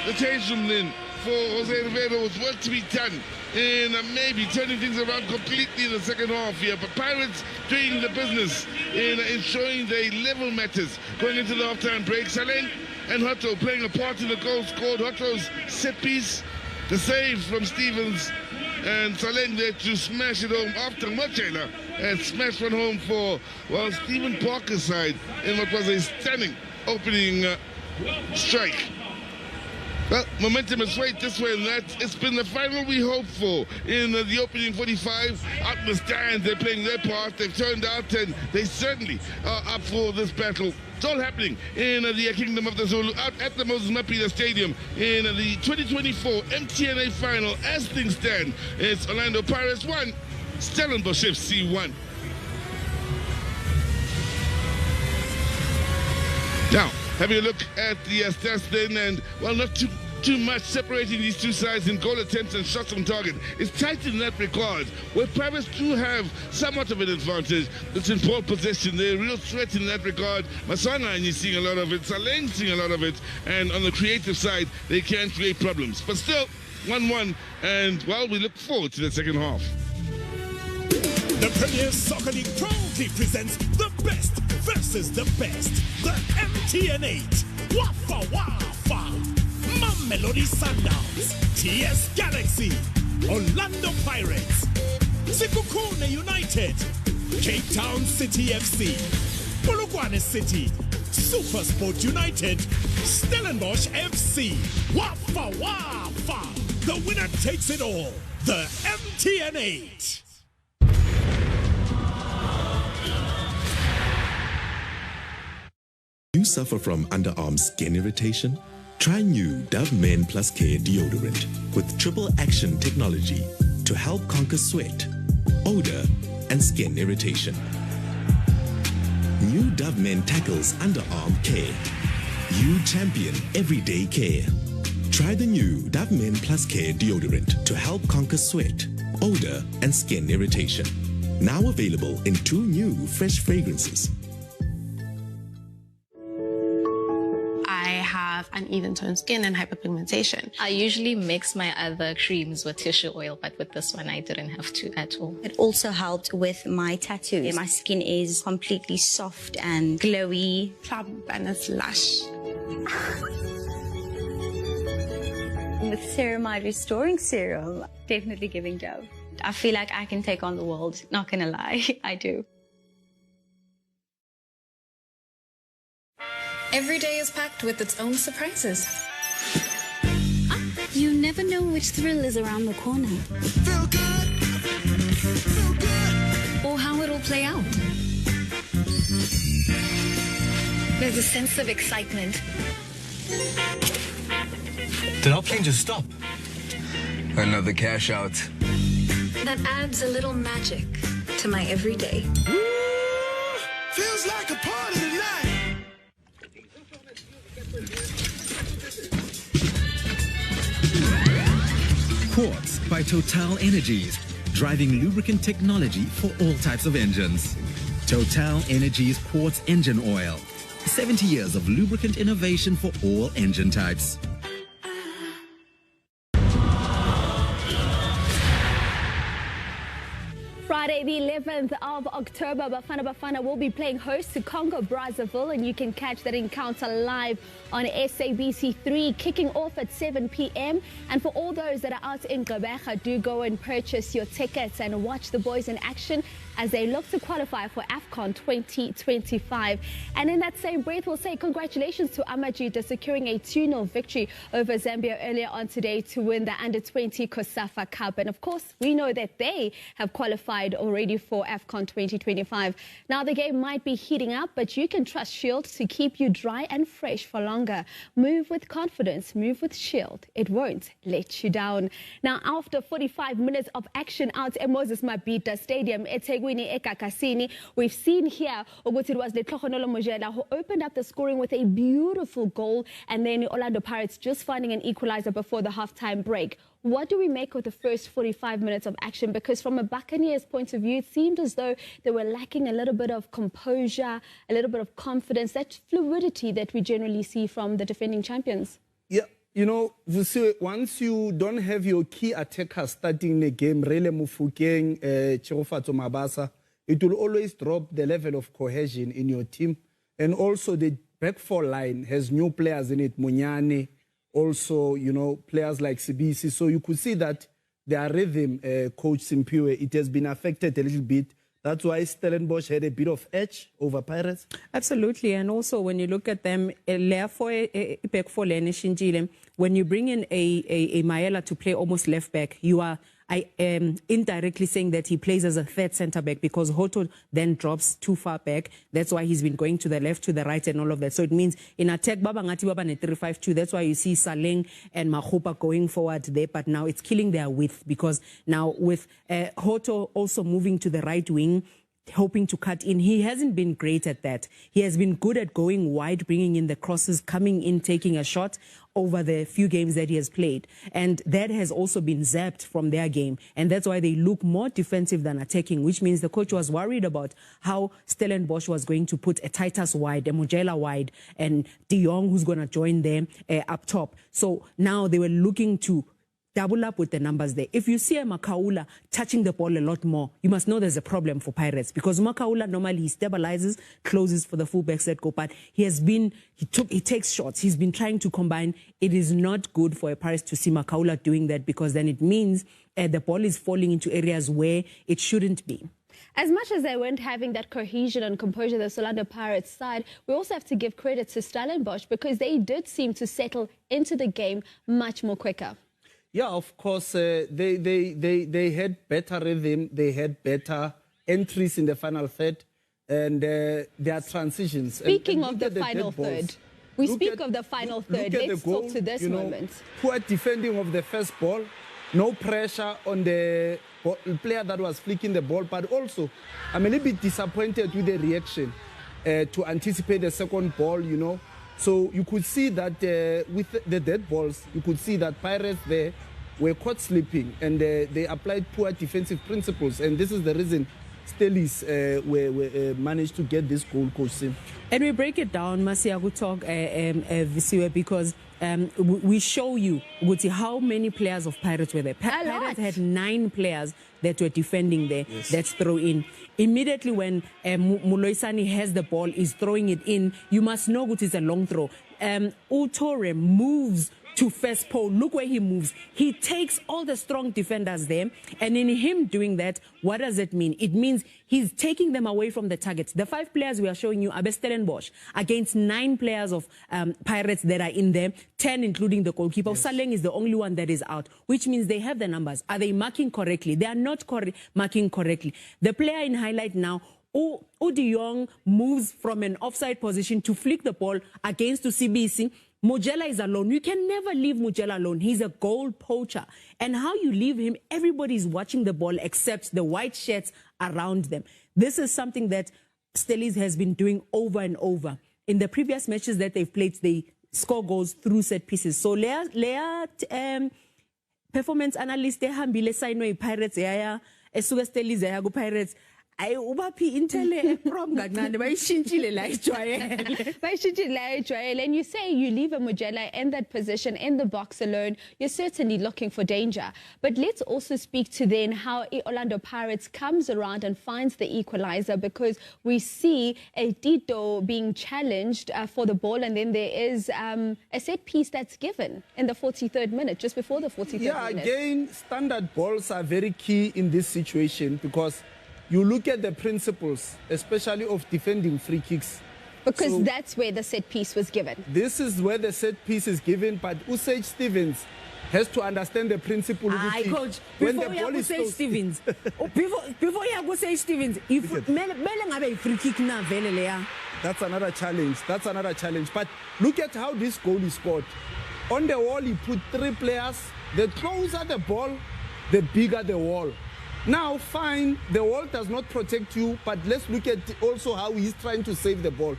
the change room then for Jose Rivero. With work to be done in maybe turning things around completely in the second half here. But Pirates doing the business in ensuring they level matters going into the halftime break. Saling and Hotto playing a part in the goal scored. Hotto's set piece, the save from Stevens, and Saling there to smash it home after Machela had smashed one home for, well, Stephen Parker's side in what was a stunning opening strike. Well, momentum has swayed this way and that. It's been the final we hoped for in the opening 45. Out in the stands, they're playing their part. They've turned out and they certainly are up for this battle. It's all happening in the Kingdom of the Zulu out at the Moses Mapida Stadium in the 2024 MTN8 final. As things stand, it's Orlando Pirates 1, Stellenbosch FC 1. Now, having a look at the stats then, and, well, not too much separating these two sides in goal attempts and shots on target. It's tight in that regard, where Pirates do have somewhat of an advantage. It's in ball possession. They're a real threat in that regard. Maswanganyi seeing a lot of it, Saling seeing a lot of it, and on the creative side, they can create problems. But still, 1-1, and, well, we look forward to the second half. The Premier Soccer League proudly presents the best versus the best. The MTN8. Wafa Wafa. Mamelodi Sundowns. TS Galaxy. Orlando Pirates. Sekhukhune United. Cape Town City FC. Polokwane City. Supersport United. Stellenbosch FC. Wafa Wafa. The winner takes it all. the MTN8. You suffer from underarm skin irritation? Try new Dove Men Plus Care deodorant with triple action technology to help conquer sweat, odor, and skin irritation. New Dove Men tackles underarm care. You champion everyday care. Try the new Dove Men Plus Care deodorant to help conquer sweat, odor, and skin irritation. Now available in 2 new fresh fragrances. Uneven toned skin and hyperpigmentation. I usually mix my other creams with tissue oil, but with this one I didn't have to at all. It also helped with my tattoos. My skin is completely soft and glowy. Plump and it's lush. With Ceramide Restoring Serum, definitely giving Dove. I feel like I can take on the world, not gonna lie, I do. Every day is packed with its own surprises. You never know which thrill is around the corner. Feel good. Feel good. Or how it'll play out. There's a sense of excitement. Did our plane just stop? Another cash out. That adds a little magic to my everyday. Feels like a party tonight. Quartz by Total Energies, driving lubricant technology for all types of engines. Total Energies Quartz Engine Oil. 70 years of lubricant innovation for all engine types. Friday, the 11th of October, Bafana Bafana will be playing host to Congo Brazzaville, and you can catch that encounter live on SABC3, kicking off at 7 p.m. And for all those that are out in Gqeberha, do go and purchase your tickets and watch the boys in action as they look to qualify for AFCON 2025. And in that same breath, we'll say congratulations to Amajita securing a 2-0 victory over Zambia earlier on today to win the Under-20 COSAFA Cup. And of course, we know that they have qualified already for AFCON 2025. Now, the game might be heating up, but you can trust Shield to keep you dry and fresh for longer. Move with confidence, move with Shield. It won't let you down. Now, after 45 minutes of action out at Moses Mabhida Stadium, we've seen here what it was Letlogonolo Mojela who opened up the scoring with a beautiful goal, and then Orlando Pirates just finding an equalizer before the halftime break. What do we make of the first 45 minutes of action? Because from a Buccaneers point of view, it seemed as though they were lacking a little bit of composure, a little bit of confidence, that fluidity that we generally see from the defending champions. Yeah, you know, once you don't have your key attacker starting the game, Rele Mufokeng, Chirofatso Mabasa, it will always drop the level of cohesion in your team. And also the back four line has new players in it, Munyane, also, you know, players like Sibisi. So you could see that their rhythm, Coach Simpiwe, it has been affected a little bit. That's why Stellenbosch had a bit of edge over Pirates. Absolutely. And also when you look at them, when you bring in a Maela to play almost left back, you are indirectly saying that he plays as a third centre back, because Hoto then drops too far back. That's why he's been going to the left, to the right, and all of that. So it means in attack, Baba Ngati Baba ne 3-5-2. That's why you see Saleng and Mahupa going forward there. But now it's killing their width, because now with Hoto also moving to the right wing, hoping to cut in. He hasn't been great at that. He has been good at going wide, bringing in the crosses, coming in, taking a shot over the few games that he has played. And that has also been zapped from their game. And that's why they look more defensive than attacking, which means the coach was worried about how Stellenbosch was going to put a Titus wide, a Mojela wide, and De Jong, who's going to join them up top. So now they were looking to double up with the numbers there. If you see a Makaula touching the ball a lot more, you must know there's a problem for Pirates, because Makaula normally he stabilizes, closes for the fullbacks that go, but he takes shots. He's been trying to combine. It is not good for a Pirates to see Makaula doing that, because then it means the ball is falling into areas where it shouldn't be. As much as they weren't having that cohesion and composure, the Orlando Pirates side, we also have to give credit to Stellenbosch, because they did seem to settle into the game much more quicker. Yeah, of course, they had better rhythm, they had better entries in the final third, and their transitions. Speaking and of the final third, we speak of the final third. Let's talk to this moment. Poor defending of the first ball, no pressure on the player that was flicking the ball, but also I'm a little bit disappointed with the reaction to anticipate the second ball, you know. So you could see that with the dead balls, you could see that Pirates there were caught sleeping, and they applied poor defensive principles, and this is the reason Stellies managed to get this goal, Coach Sim. And we break it down, Masiagu talk, Visiwe, because we show you how many players of Pirates were there. Pirates had 9 players that were defending there. Yes. That's throw in. Immediately when Muloisani has the ball, is throwing it in, you must know it's a long throw. Utore moves to first pole. Look where he moves. He takes all the strong defenders there, and in him doing that, what does it mean? It means he's taking them away from the target. The 5 players we are showing you are Stellenbosch against 9 players of Pirates that are in there, 10 including the goalkeeper. Yes. Saleng is the only one that is out, which means they have the numbers. Are they marking correctly? They are not marking correctly. The player in highlight now, De Jong, moves from an offside position to flick the ball against to CBC. Mujela is alone. You can never leave Mujela alone. He's a goal poacher. And how you leave him, everybody's watching the ball except the white shirts around them. This is something that Stellies has been doing over and over. In the previous matches that they've played, they score goals through set pieces. So Leah performance analyst ehambile sayino Pirates yaya esuka Stellies yaya ku Pirates. And you say you leave a Mujela in that position in the box alone, you're certainly looking for danger. But let's also speak to then how Orlando Pirates comes around and finds the equalizer, because we see a Tito being challenged for the ball, and then there is a set piece that's given in the 43rd minute, just before the 43rd minute. Yeah, again, standard balls are very key in this situation, because you look at the principles, especially of defending free kicks. Because so that's where the set piece was given. This is where the set piece is given, but Usage Stevens has to understand the principle. Coach, before you say Stevens, before you say Stevens, if free kick na that's another challenge. That's another challenge. But look at how this goal is scored. On the wall, he put 3 players. The closer the ball, the bigger the wall. Now, fine, the wall does not protect you, but let's look at also how he's trying to save the ball.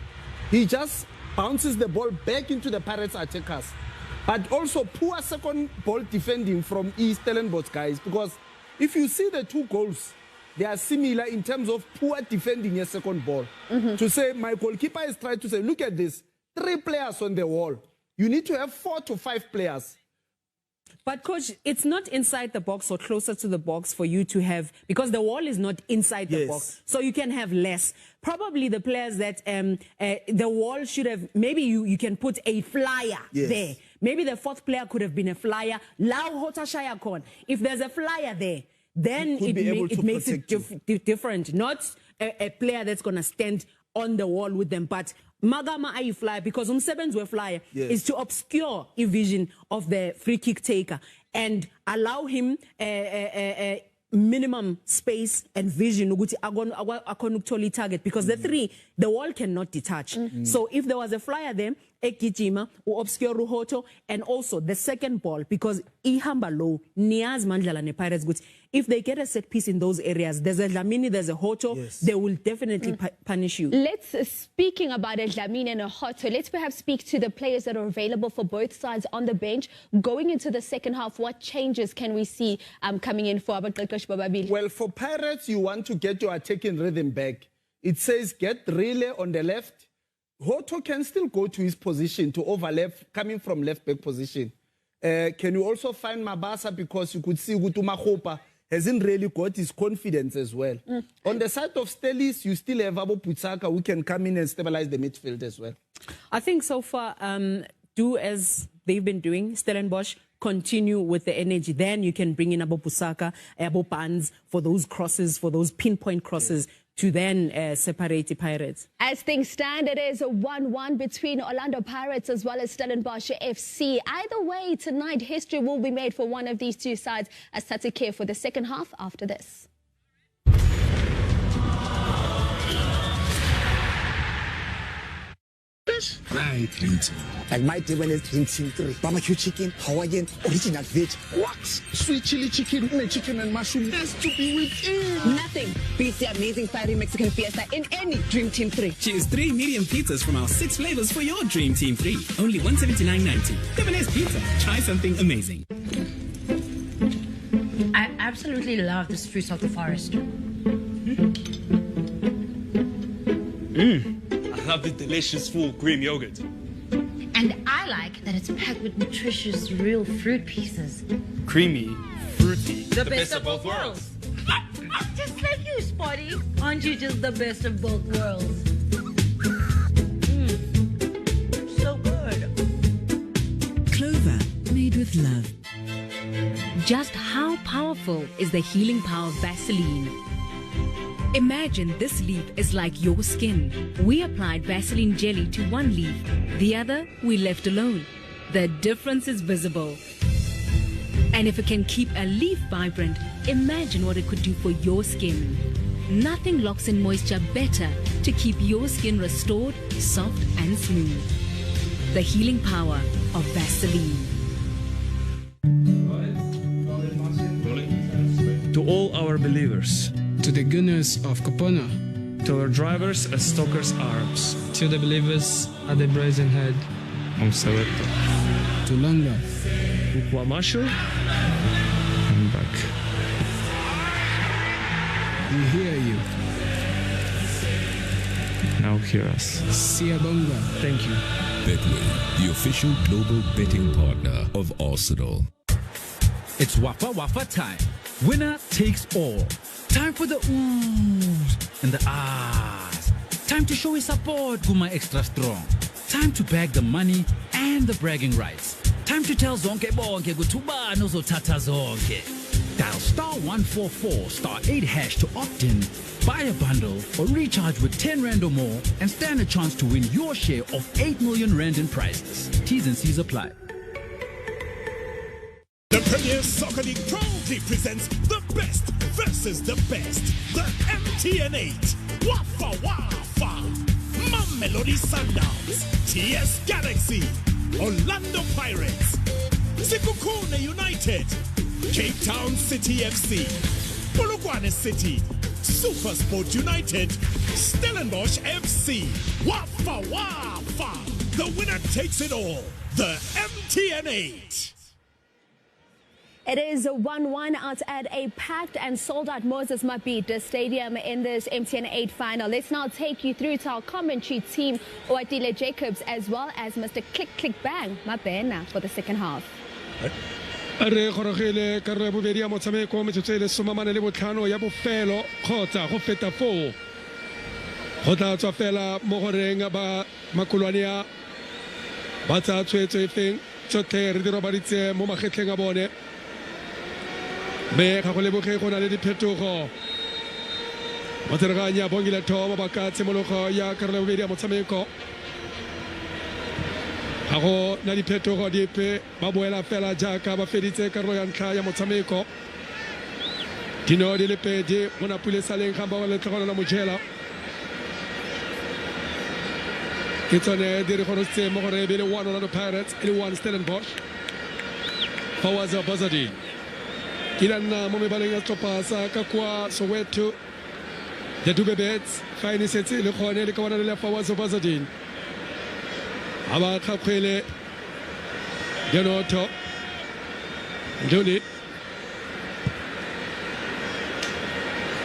He just bounces the ball back into the Pirates attackers. But also poor second ball defending from Stellenbosch guys, because if you see the 2 goals, they are similar in terms of poor defending a second ball. To say, my goalkeeper is trying to say, look at this, 3 players on the wall. You need to have 4 to 5 players. But, Coach, it's not inside the box or closer to the box for you to have, because the wall is not inside the box. So you can have less. Probably the players that the wall should have, maybe you can put a flyer there. Maybe the 4th player could have been a flyer. If there's a flyer there, then it makes it different. Not a player that's going to stand on the wall with them, but Magama ayi flyer, because umsebenzi we flyer is to obscure a vision of the free kick taker and allow him minimum space and vision ukuthi akona ukuthola target, because the wall cannot detach. So if there was a flyer there, ekijima u obscure uhoto, and also the second ball, because ihamba low niaz mandlala ne Pirates good. If they get a set piece in those areas, there's a Dlamini, there's a Hoto, they will definitely punish you. Speaking about a Dlamini and a Hoto, let's perhaps speak to the players that are available for both sides on the bench. Going into the second half, what changes can we see coming in for Abaqeqeshi Bababil? Well, for Pirates, you want to get your attacking rhythm back. It says get Relay on the left. Hoto can still go to his position to overlap, coming from left back position. Can you also find Mabasa, because you could see Gutuma Hopa hasn't really got his confidence as well. On the side of Stellies, you still have Abu Putsaka who can come in and stabilize the midfield as well. I think so far, do as they've been doing, Stellenbosch, continue with the energy. Then you can bring in Abu Pusaka, Abu Pans for those crosses, for those pinpoint crosses to then separate the Pirates. As things stand, it is a 1-1 between Orlando Pirates as well as Stellenbosch FC. Either way, tonight history will be made for one of these two sides as Tati care for the second half after this. Right, like my table is Dream Team 3. Barbecue chicken, Hawaiian, original veg. What? Sweet chili chicken, chicken and mushroom has to be within. Nothing beats the amazing fiery Mexican fiesta in any Dream Team 3. Choose 3 medium pizzas from our 6 flavors for your Dream Team 3. Only $179.90. Lebanese pizza. Try something amazing. I absolutely love this fruits of the forest. I love the delicious full cream yogurt. And I like that it's packed with nutritious real fruit pieces. Creamy, fruity. The best of both worlds. Just like you, Spotty. Aren't you just the best of both worlds? So good. Clover, made with love. Just how powerful is the healing power of Vaseline? Imagine this leaf is like your skin. We applied Vaseline jelly to one leaf. The other, we left alone. The difference is visible. And if it can keep a leaf vibrant, imagine what it could do for your skin. Nothing locks in moisture better to keep your skin restored, soft and smooth. The healing power of Vaseline. To all our believers. To the gunners of Kopana. To our drivers at Stoker's Arms. To the believers at the Brazen Head. Soweto. To Langa. Ukwamasho. I'm back. We hear you. Now hear us. Siyabonga. Thank you. Betway, the official global betting partner of Arsenal. It's Wafa Wafa time. Winner takes all. Time for the oohs and the ahs. Time to show his support, Guma Extra Strong. Time to bag the money and the bragging rights. Time to tell Zonke Bonke Gutuba Nozo Tata Zonke. Dial *144 *8 hash to opt in, buy a bundle, or recharge with 10 Rand or more and stand a chance to win your share of 8 million Rand in prizes. T's and C's apply. The Premier Soccer League proudly presents the best versus the best. The MTN8. Wafa Wafa. Mamelodi Sundowns. TS Galaxy. Orlando Pirates. Sekhukhune United. Cape Town City FC. Polokwane City. Supersport United. Stellenbosch FC. Wafa Wafa. The winner takes it all. The MTN8. It is a 1-1 out at a packed and sold-out Moses Mabhida Stadium in this MTN8 final. Let's now take you through to our commentary team, Oatile Jacobs, as well as Mr. Click Click Bang Mabena for the second half. Re gorogile ka re bobedi ya motshameko metsotso le somamane le botlhano ya bofelo kgotsa go feta 4 go tla tswa fela mo goreng ba makolwane ya ba tsa tshwetso e feng tsotlhe re di robaditse mo magetleng a bone me ga go leboge go na le diphetogo mo tsereganya bongile thoba ba ka tshimologo ya karolo bobedi ya motshameko ga go na diphetogo dipe ba boela fela jaaka ba feditse karolo ya ntlha ya motshameko dino di le pedi mo napule saleng ga ba le tlogolo la mojela ke tsone di re gorotse mo gore be le 1 Orlando Pirates e le 1 Stellenbosch Fawaza Bazadi Kilana mo mebaleng ya Topasa ka kwa Soweto the Dube Bets fa ine setse le gone le ka bona le Fawaza Bazadi aba khakhwele Denotho Ndoni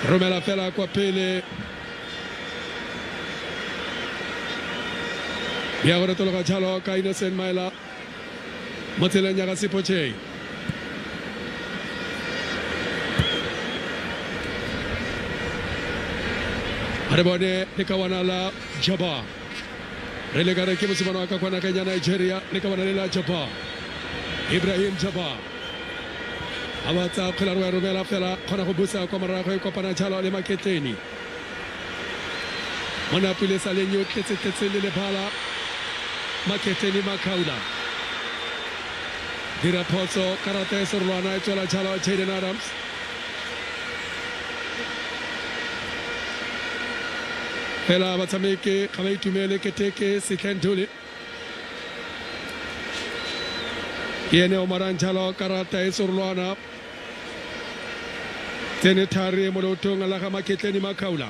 Romela fela kwa pele ya gore tologa tshalo ka Innocent Maila motseleng ya ga Sipoche are bone le ka wana la Jaba re le gare ke mosimane wa ka kwana ka Nigeria le ka wana le la Jaba Ibrahim Jaba abatsa khola re romela fela khona go busa kwa marago e kopana tshalo le maketeni Mona pule sa lenyo tletse le bhala Maketeni Makaula. Dira phoso karata e sorolwana e tswela tšhala Jaden Adams. Fela batshameki ga ba itumele keteke Sikhenduli. Yene o marantjalo karata e sorolwana. Tenetari molotong la ga Maketeni Makaula.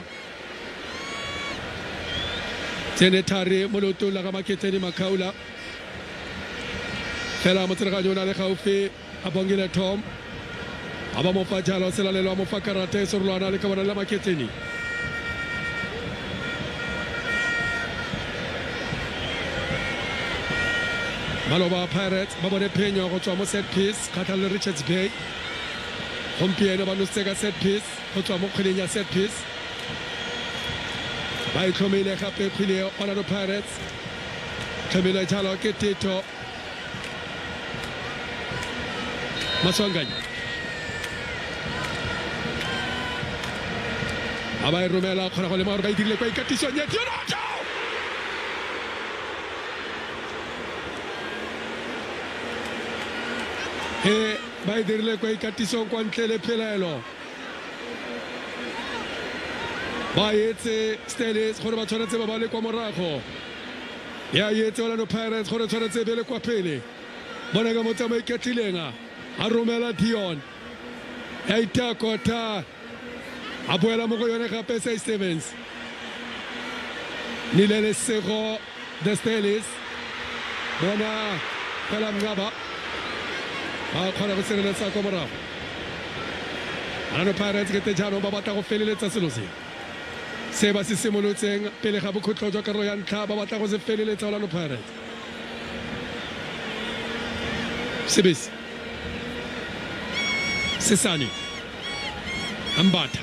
Tenetari molotong la ga Maketeni Makaula. Fela motsereganyo na le gaufi a bongile Tom. Aba mo fa jalo sela le mo fa karata e sorolwana le ka bona la Maketeni. Maloba Pirates ba bone phenyo go tswa mo set piece kgatlha le Richards Bay. Gompieno ba nosega set piece go tswa mo kgweleng ya set piece. Ba itlhomile gape kgwele Orlando Pirates. Tlhomile jalo ke Tito Maswanganya. Aba e romela kgona go le maore ba idirile kwa ikatisong ya Dionato. Ba idirile kwa ikatisong kwa ntle le phelelo. Ba etse Stellenbosch gore ba tshwanetse ba ba le kwa morago. Ya etse Orlando Pirates gore tshwanetse be le kwa pele. Bona ka motsamai ketlilenga a romela Dion. Ya itakota a boela mo go yone gape sa Stevens. Nilele Sego de Stellenbosch. Bona pela mngaba. Ba khona go sireletsa kwa morago. Orlando Pirates ke tejano ba batla go feleletsa selo se. Se ba se simolotseng pele ga bokhutlo jwa karolo ya ntlha ba batla go se feleletsa Orlando Pirates. Sibisi Sisani Ambata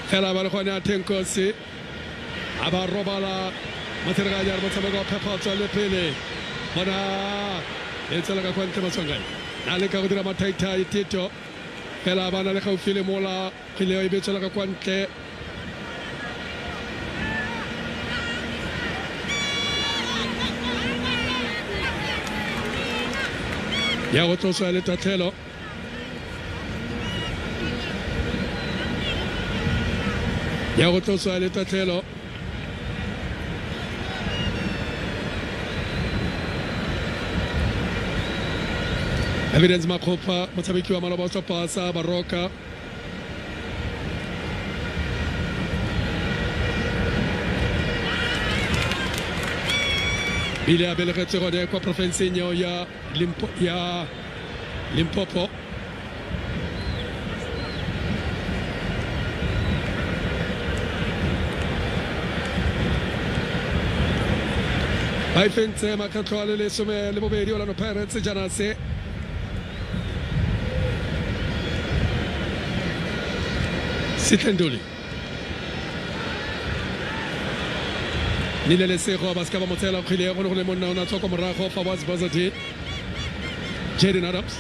Fela ba le gone a Tenkosi a ba robala motsereganyo mo tshameko wa phephatso le pele bona e tsela ka kwante Maswanganya na le ka go dira mathaithai Tito fela ba na le gaufi le mola kgile e betsela ka kwante ya go tloswa le tatlhelo Evidence Makopa motshameki wa Maloba o pasa Baroka Bile a belegetse gone kwa profenseng ya Limpopo. Ba ifentse makatlo a le lesome le bobedi Orlando Pirates jana se Sikhenduli Nilele Sego ba ska ba motsela kgwele go le monna ona tsoko morago fa was Bazati Jaden Adams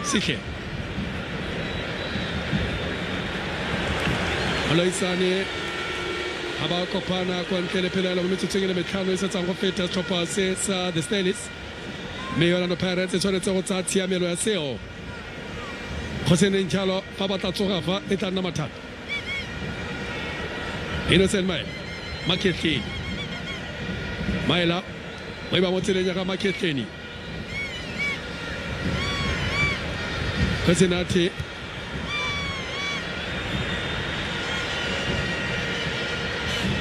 Sikhe Alaisane aba kopana kwa nkele pela la metsotso le metlhano e setsang go feta stopper se sa the Stellenbosch me Orlando Pirates e tshwanetse go tsa tshiamelo ya seo go se neng jalo fa ba tla tsoga fa e tla nna mathata Innocent Maketeni Maela ba ba motseleng ya ga Maketeni Kasenati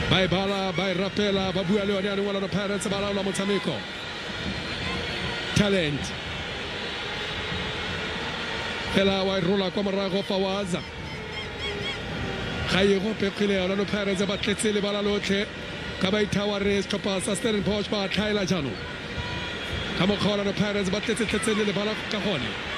ba bala ba rapela ba bua le yone ya Orlando Pirates ba laola motshameko talent fela wa rola kwa morago fa waza ga ye go pekile Orlando Pirates ba tletse le bala lotlhe ka ba ithawa re stopper sa Stellenbosch ba tlhaela jano ka mo Orlando Pirates ba tletse le bala ka gone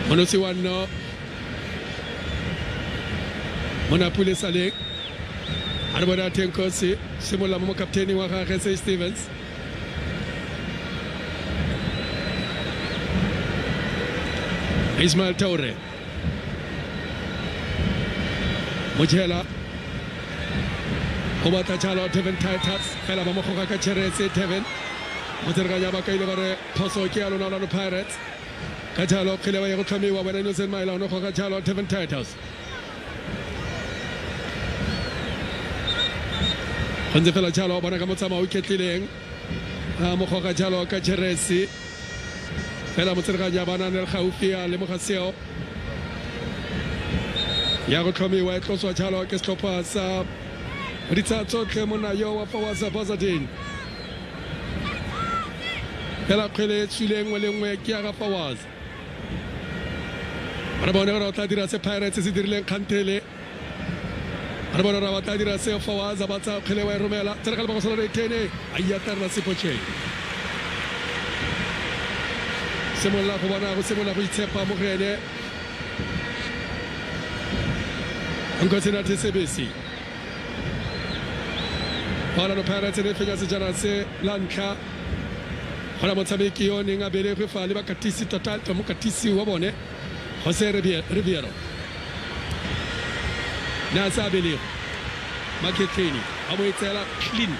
Monosi wano Mona pule sale Arboda Tenkosi Simula mo kapteni wa gagwe Stevens Ismail Toure. Mojela. Obata Chalo Tevin Titus. Fela Mamoka Cherese Tevin. Moterganya Bakaile Bare Poso Kialo Nano Pirates. Kachalo Kilewa Kamiwa when I know in my Lano Chalo Tevin Titus. Fela Chalo Banagamotama wicket killing. Mokoka Chalo Kacheresi. Fela Moterganya Banan Khawfia Lemokasio. Yago Kamiwa Koso Chalo Kestopas. Ritsato Kemona Yowa Fawaza Bazadin. Ela Kele Chileng Welengwe Kiara Fawaz. Arabona Tadira se Pirates is Dirlen Cantele. Arabona Tadira se Fawaz Abata Kelewa Romela, Tercal Basole Tene, Ayatarna Sipoche. Semola Hobana, Semola Vitepa Mogene. Angosina TCBC. Para no Pirates and Figures Janase, Lanka. Para Mozambique, Yoning, Abele, Faliba Catisi Total, Tomukatisi Wabone, Jose Riviero. Nasa Belio, Maketini, Amoitela, Clean,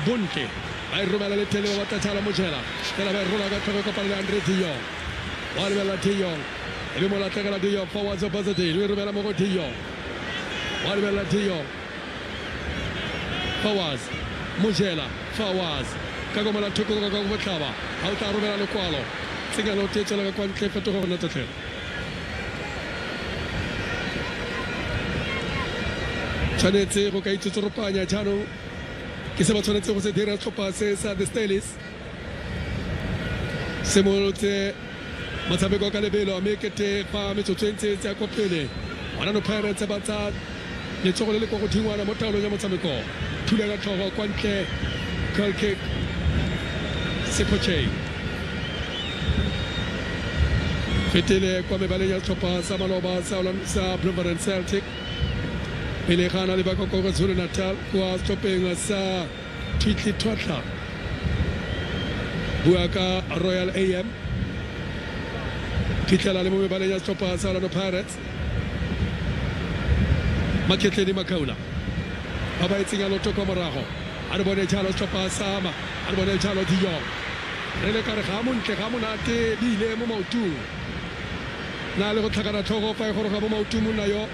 Bunke, I Romala Telewatala Mojela, Telabella Tocopa Andre Tillon, Walvella Tillon, Rimola Tegala Dio, Fawaz of Bazati, Rivella Mogotillo, Walvella Tillon. Fawaz, Mujela, Fawaz, Kagomala Tukogava, Alta Romero Qualo, Singalo Titela Quanke to Hotel. Chanete, Rokai to Tropania, Chano, Kisabatonete was a Dera Tropa says at the Stelis. Semolote, Matabego Calabelo, make it farm to 20 Jacopele. One of the parents about that. Les Toro le Cocotiwa, Motalo Yamatamiko, Tulela Toro, Quanke, Kalke, Sepoche. Fetele, Kwame Balea Topa, Samaloba, Saulam, Sa, Blumber and Celtic. Pelekana Libako Zulu Natal, who are stopping us, Tweetly Twatla. Buaka Royal AM. Kitala Limu Balea Topa, Salano Pirates. Maketeni Makaula. Abaiting a lot of Comarajo. Arbone Chalo Chopa Sama. Arbone Chalo Dion. Relekar Hamun, Kehamunate, Dile Momotu. Nalo Takara Togo, Horamotu Munayo.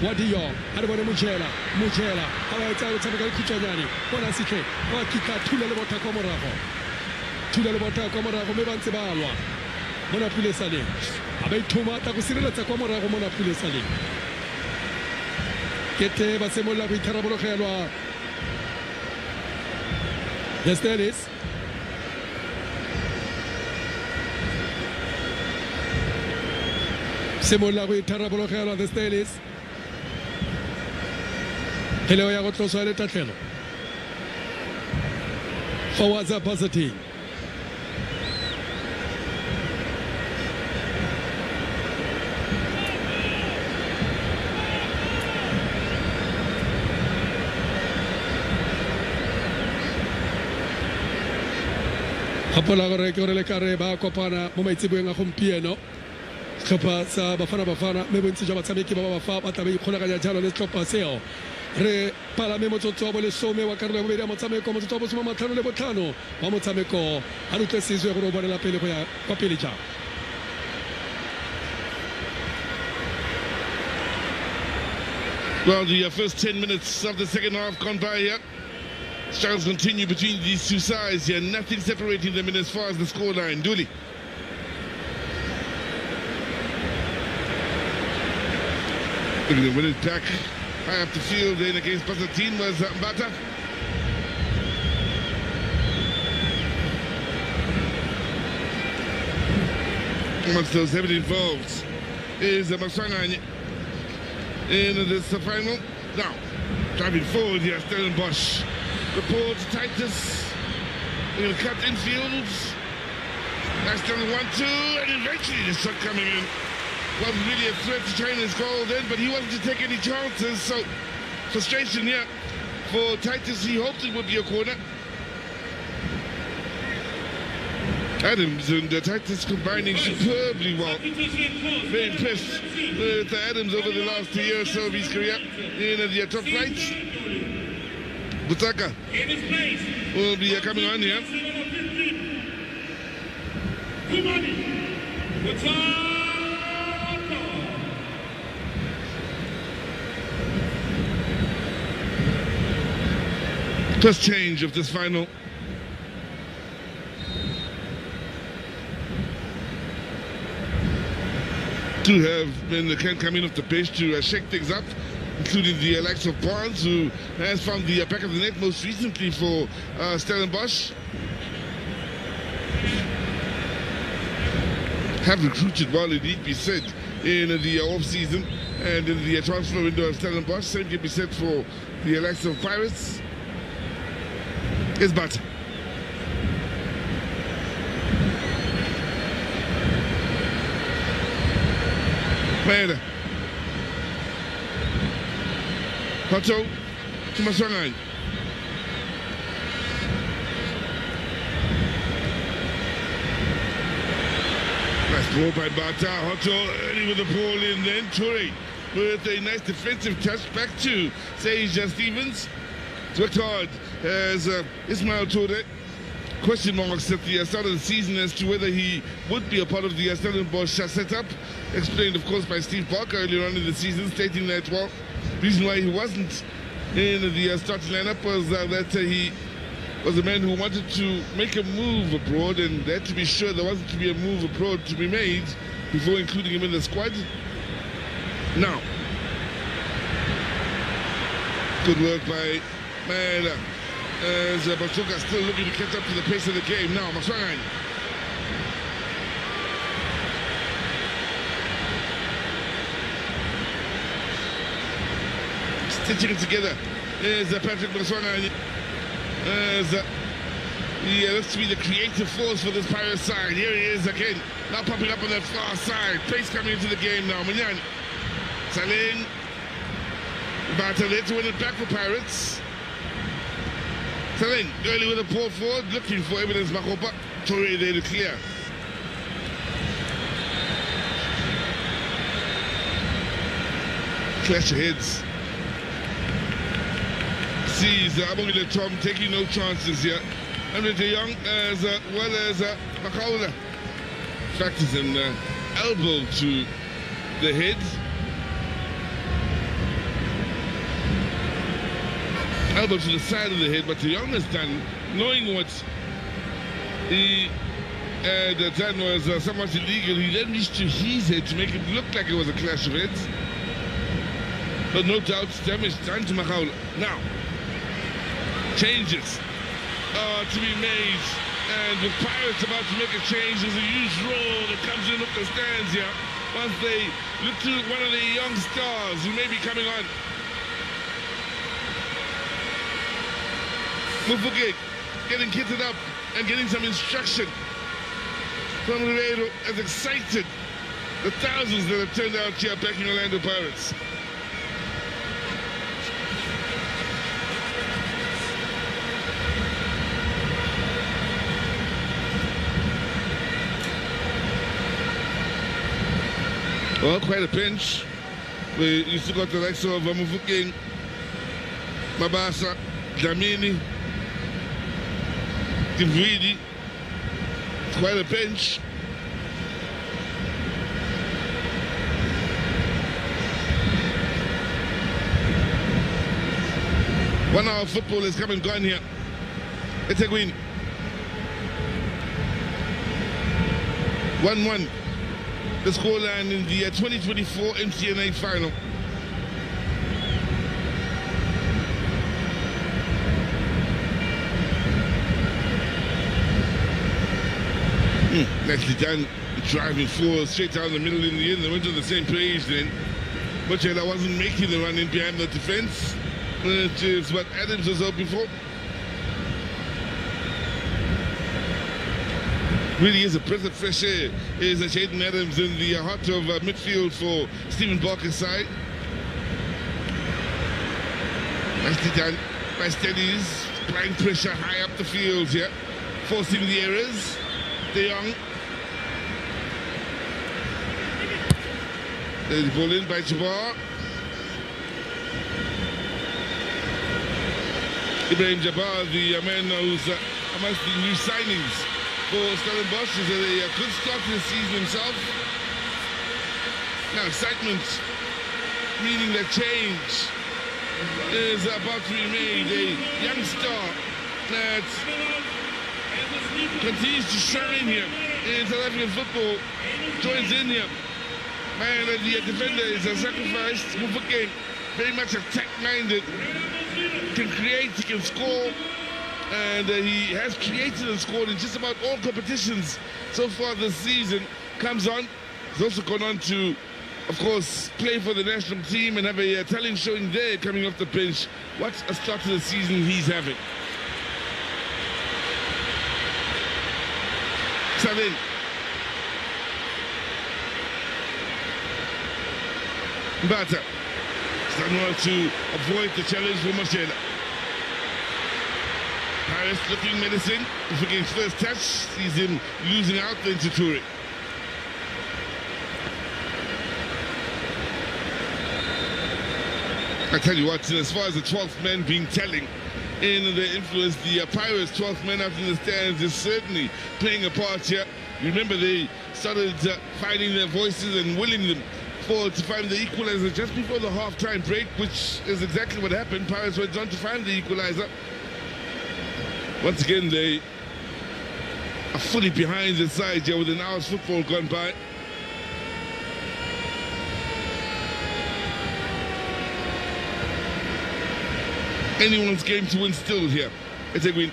Wadio. Arbone Mujela. Mujela. Abaita Tabagal Kuchani. Bonasike. Wakika Tulebota Comarajo. Tulebota Comarajo, Mebansebalwa. Monapule Sale. Abaituma Takusila Comarajo, Monapule Sale. Kete Basemola Vitarabolo Helwa. Yes, there is. Semola Vitarabolo Helwa, the Stelis. Hello, Yagoto Saleta Hello. Fawaza Pasati. Hapola gore ke le kare ba kopana mo maitsebeng a gompieno tlhopha sa bafana me bontsi jwa batshameki ba ba fa ba tabe ikgolaganya jalo le tlhopha seo re palame motsotso wa bole some wa karolo ya bobedi ya motshameko motsotso wa bosoma matlhano le botlhano wa motshameko a rutlesitswe gore o bonela pele go ya kwa pele jang. Well, the first 10 minutes of the second half gone by here. Struggles continue between these two sides here. Nothing separating them in as far as the scoreline. Dooley. Look at the winning back high up the field then against Basatin was Mbata. Amongst those heavily involved is Masanga in this final. Now, driving forward here, Stellenbosch. Report Titus. They're going to cut infield. That's done 1-2, and eventually the shot coming in. Wasn't really a threat to China's goal then, but he wasn't to take any chances, so frustration here for Titus. He hoped it would be a corner. Adams and Titus combining superbly well. Very impressed with Adams over the last 2 years or so of his career in the top flight. Butaka will be coming on here. First change of this final. To have been the can coming off the bench to shake things up, including the likes of Barnes, who has found the back of the net most recently for Stellenbosch. Have recruited well, it need to be said, in the off-season and in the transfer window of Stellenbosch. Same can be said for the likes of Pirates. It's Bata. Maeda. Hoto to Maswangan. Nice ball by Bata. Hoto early with the ball in, then Toure with a nice defensive touch back to Sage Stevens. It's worked hard as Ismail Toure. Question marks at the start of the season as to whether he would be a part of the Stellenbosch setup. Explained, of course, by Steve Parker earlier on in the season, stating that, well, the reason why he wasn't in the starting lineup was that he was a man who wanted to make a move abroad, and that, to be sure, there wasn't to be a move abroad to be made before including him in the squad. Now, good work by Maeda. As Batuka still looking to catch up to the pace of the game. Now, Maswangan. Stitching it together is Patrick Maswangan. As he looks to be the creative force for this Pirate side. Here he is again. Now popping up on the far side. Pace coming into the game now. Manyan. Saling. Bata there to win it back for Pirates. Saling early with a ball forward, looking for evidence. Makopa. Toure there to clear. Clash of heads. Sees Abongile Tom taking no chances here. Andre De Jong as well as Makaula. Factors an elbow to the head. Elbow to the side of the head, but De Jong has done, knowing what he had done was somewhat illegal. He then reached to his head to make it look like it was a clash of heads. But no doubt damage done to Makaula. Now, changes to be made, and with Pirates about to make a change, there's a huge roll that comes in off the stands here once they look to one of the young stars who may be coming on. Mufuke getting kitted up and getting some instruction from Ribeiro, as excited the thousands that have turned out here backing Orlando Pirates. Well, quite a pinch. You still got the likes of Mufuke, Mabasa, Dlamini, Gividi. Quite a bench. One hour of football is come and gone here. It's a win. 1-1. The scoreline in the 2024 MTN8 final. Nicely done, driving forward straight down the middle in the end. They went on the same page then. But I wasn't making the run in behind the defense, which is what Adams was hoping for. Really is a breath of fresh air, is Jaden Adams in the heart of midfield for Stephen Barker's side. Nicely done by Steadies, applying pressure high up the field here, forcing the errors. De Jong. There's the ball in by Jabbar. Ibrahim Jabbar, the man who's amongst the new signings for Stellenbosch, is a good start to the season himself. Now excitement, meaning that change is about to be made. A young star that continues to shine here in South African football joins in here. Man, the defender is a sacrifice. Mufake, very much attack-minded. Can create, he can score, and he has created and scored in just about all competitions so far this season. Comes on, he's also gone on to, of course, play for the national team and have a talent showing there coming off the bench. What a start to the season he's having. Salin. Mbata. Stanwell to avoid the challenge for Mashela. Paris looking menacing. If he gets first touch, sees him losing out then to Toure. I tell you what, as far as the 12th man being telling in the influence, the Pirates 12th man out in the stands is certainly playing a part here. Remember, they started finding their voices and willing them to find the equalizer just before the half-time break, which is exactly what happened. Pirates went on to find the equalizer. Once again, they are fully behind the side here with an hour's football gone by. Anyone's game to win still here. It's a win.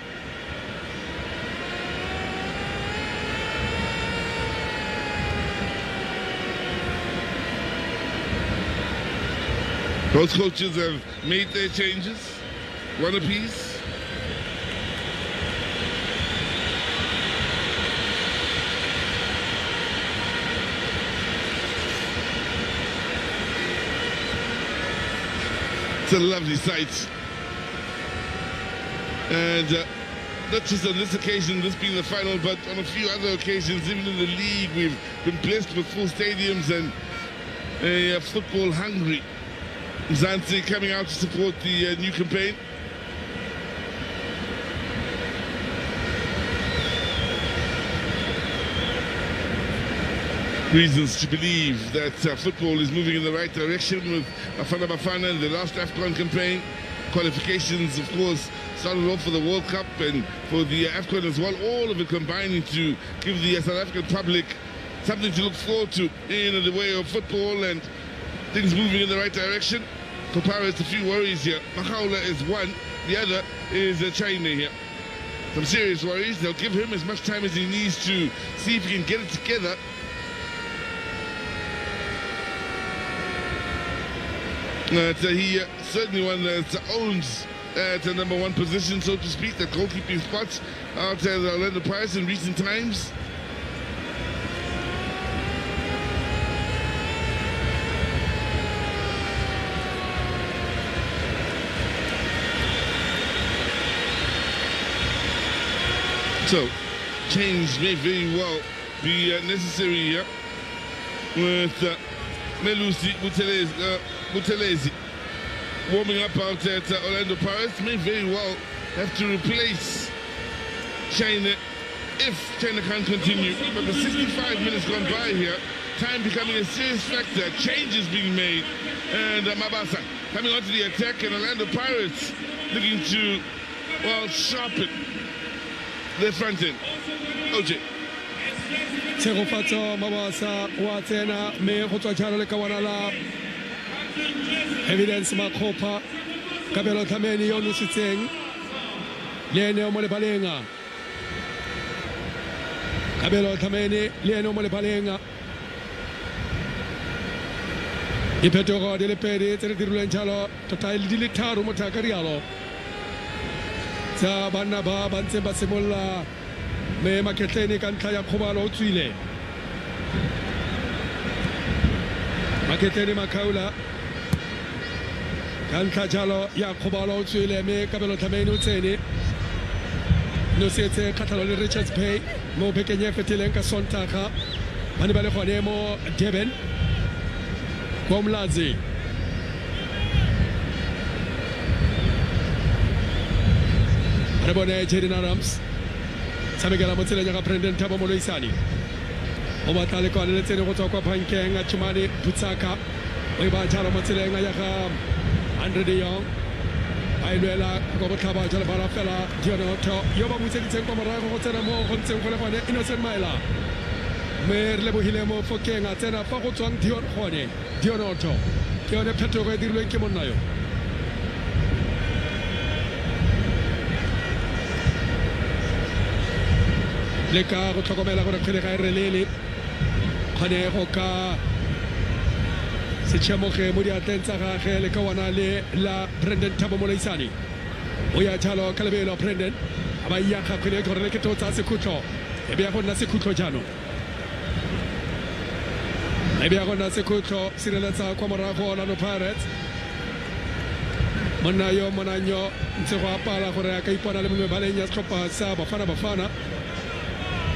Both coaches have made their changes, one apiece. It's a lovely sight. And not just on this occasion, this being the final, but on a few other occasions, even in the league, we've been blessed with full stadiums and a football hungry Mzansi coming out to support the new campaign. Reasons to believe that football is moving in the right direction with Bafana Bafana in the last AFCON campaign. Qualifications, of course, started off for the World Cup and for the AFCON as well, all of it combining to give the South African public something to look forward to in the way of football and things moving in the right direction. For Pirates, a few worries here. Mahaula is one, the other is China here. Some serious worries. They'll give him as much time as he needs to see if he can get it together. He certainly one that owns the number one position, so to speak, the goalkeeping spots out at the Orlando Pirates in recent times. So, change may very well be necessary here with Melusi Buthelezi warming up out at Orlando Pirates. May very well have to replace China if China can't continue. But the 65 minutes gone by here, time becoming a serious factor, changes being made, and Mabasa coming onto the attack, and Orlando Pirates looking to, well, sharpen their front end. OJ. Tshegofatso Mabasa wa tsena me go tswa jalo le ka wana la Evidence Makhopa Kabelo Thameni yo nositseng le ene mo le balenga Kabelo Thameni le ene mo le balenga Iphetogo de le pedi tse di dirilweng jalo tota di le tharo mo thaka rialo tsa banna ba bantse ba semolla me maketlene ka ntlha ya khobalo o tswile maketlene Makaula ka ntlha jalo ya khobalo o tswile me Kabelo Thameni o tsene no setse khatlalo le Richards Bay mo bekeng e fetileng ka Sontaga ba ne ba le gone mo Durban kwa Mlazi re bone Jaden Adams tshamekela mo tseleng ya Brendan Thabo Moloisani o batla le kwane le tsene go tswa kwa Pankeng a Chumane Butsaka o ba jalo mo tseleng ya ga Andre de Jong a ilwela go botlhaba jalo ba fela Dionoto yo ba butseditseng kwa morago go tsena mo go ntseng go le gone Innocent Maila me re lebogile mo Fokeng a tsena fa go tswang Dionoto ke yone phetogo e dirilweng ke monna yo le ka go tlhokomela gore kgwele ga e relele kgone go ka setšhemoge mo diatleng tsa gage le ka wana le la Brendan Thabo Moloisani o ya jalo ka lebelo Brendan a ba iaga kgwele gore le ke totsa sekhutlo e be ya go nna sekhutlo jaanong e be ya go nna sekhutlo sireletsa kwa morago Orlando Pirates monna yo monanyo ntse go apala gore a ka ipona le mebaleng ya setlhopha sa Bafana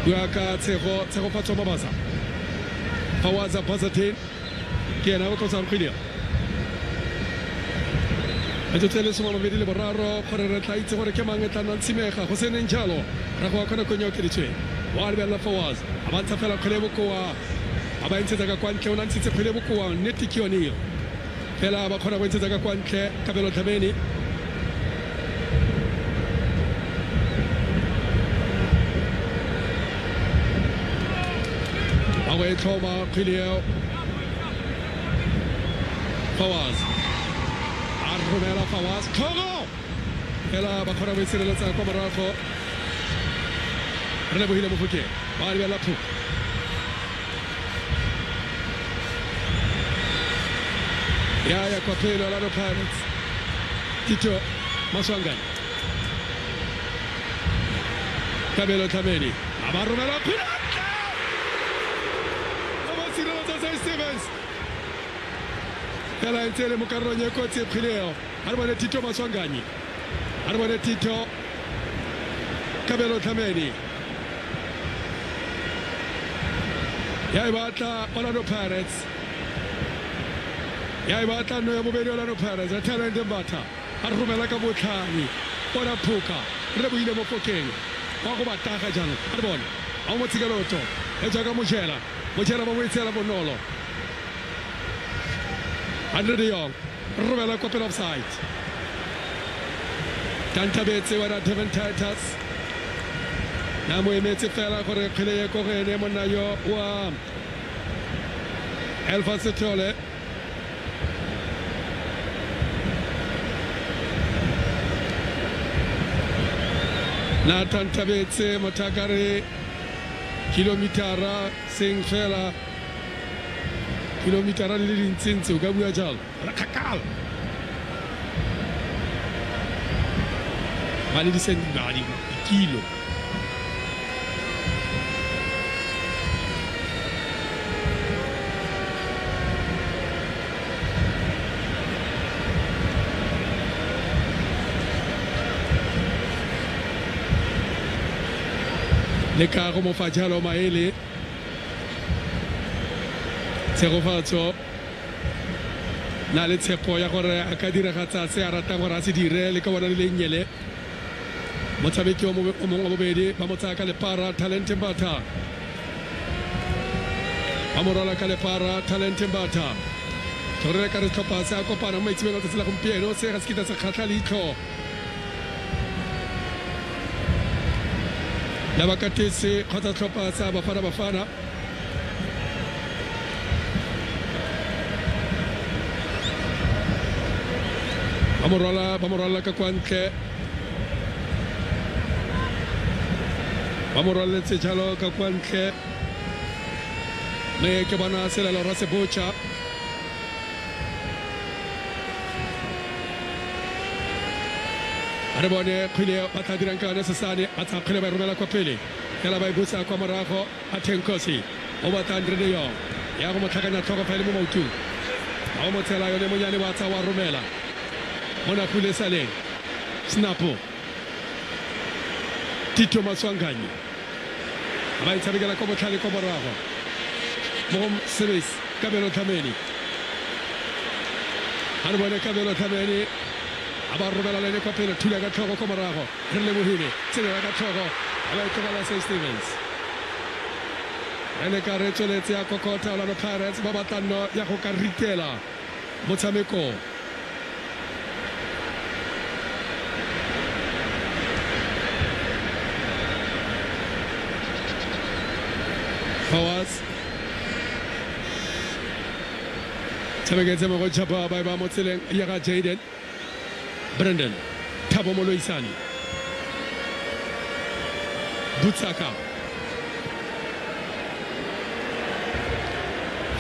bua ka tshego fatswa mabasa Fawaza Bazatin ke ena o tlosa kgwele a tshele soma mabedi le boraro gore re tla itse gore ke mang e tla nna tshimega go seneng jalo ra go akona konyo ke ditswe wa lebella Fawaza a bantsa fela kgwele bokoa a ba ntse ka kwantle o nantse kgwele bokoa nnete ke yone yo fela ba khona go ntse ka kwantle Kabelo Thabeni away Toma Quilio Fawaz Arrumela Fawaz Togo Ela Bakora Wesila Komarako Rebuhila Mufuke Maria Lapu Yaya Kopelo Lado Pirates Tito Maswangan Kabelo Tameni Abarumela Quilio Stevens Ela intele mukaronye koti Prileo Arbone Tito Maswanganyi Arbone Tito Kabelo Thameni Yaibata Orlando Pirates Yaibata no yabubeli Orlando Pirates Atala Ndembata Arumela Kabuthani Ora Puka Rebuile Mofokeng Wako bataka jano Arbone Awumotsigeloto Ejaga Mujela Mujela Mawitsela Bonolo Andre de Jong Rubela Kopel offside Tantabetse wara Devon Titus Namo emetse fela gore kgele ye go gene monna yo wa Alpha Setole na Tantabetse Motakare kilometara seng fela kilometara le dintse o ka bua jalo ra khakala ba le disentibadi kilo le ka go mo fa jalo maele Tsegofatso na le tshepo ya gore a ka diragatsa se a ratang gore a se dire le ka bona le nyele motshameki o mongwe wa bobedi ba motsaya ka lepara Talent Mbatha ba morala ka lepara Talent Mbatha gore ka re tlhopha se a kopana mo maitsebeng a tsela gompieno se ga se kita se kgatlha leitlho la bakatese kgotsa tlhopha sa Bafana Bamorola ka kwantle Bamorola tse jalo ka kwantle me ke bona selelo ra Sebocha are bone khile ba tla dirang ka ne sesane ba tla khile ba romela kwa pele kala ba ibusa kwa morago a Tenkosi o ba tla Andre de Jong ya go motlhakanya tlhogo fa ile mo mautung a mo tsela yone mo nyane ba tsa wa romela Mona Pule Saleng Snapo Tito Maswanganyi abayitshabekela ko botlhale ko morago mo Smith Kabelo Thameni ha re bone Kabelo Thameni a ba romela le kwa pele thula ka tlhogo ko morago re le mohile tsela ka tlhogo a ba tlogela St. Stevens ene ka re tsweletse ya kokota la Pirates ba batlanno ya go ka ritela motshameko Powers Tshameketse mo go tshapa ba ba mo tseleng ya ga Jaden Brandon Thabo Moloisani Butsaka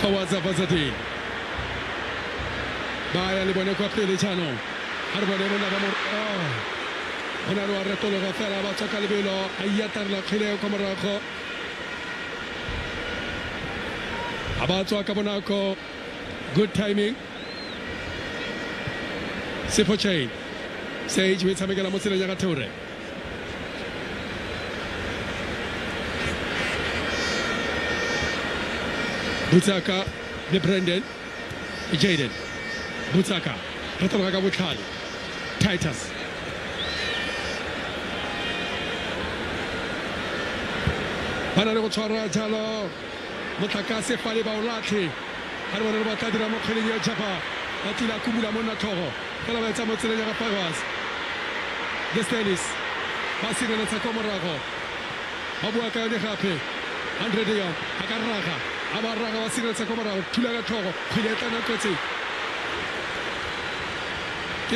Powers Avazati Baya le bone kwa pele chano har bone bona ba mo ona ro re tolo ga fela ba tsaka lebelo ayatar la khile ko morago abatswa ka bonako good timing Sifo chain Sage with Samigala Musila Yagature Butaka the Brendan Jaden Butaka Ratalaga Butali Titus Panano Chora Jalo Mutakase Fali Baulati Harwana Batadra Mokhilia Japa Atila Kumula Monatoro Kalabata Motsila Pavas the Stellis passing on the Sakomarago Abuaka de Happy Andre de Jong Akaraga Abaraga was in the Sakomarago Tulaga Toro Piletana Koti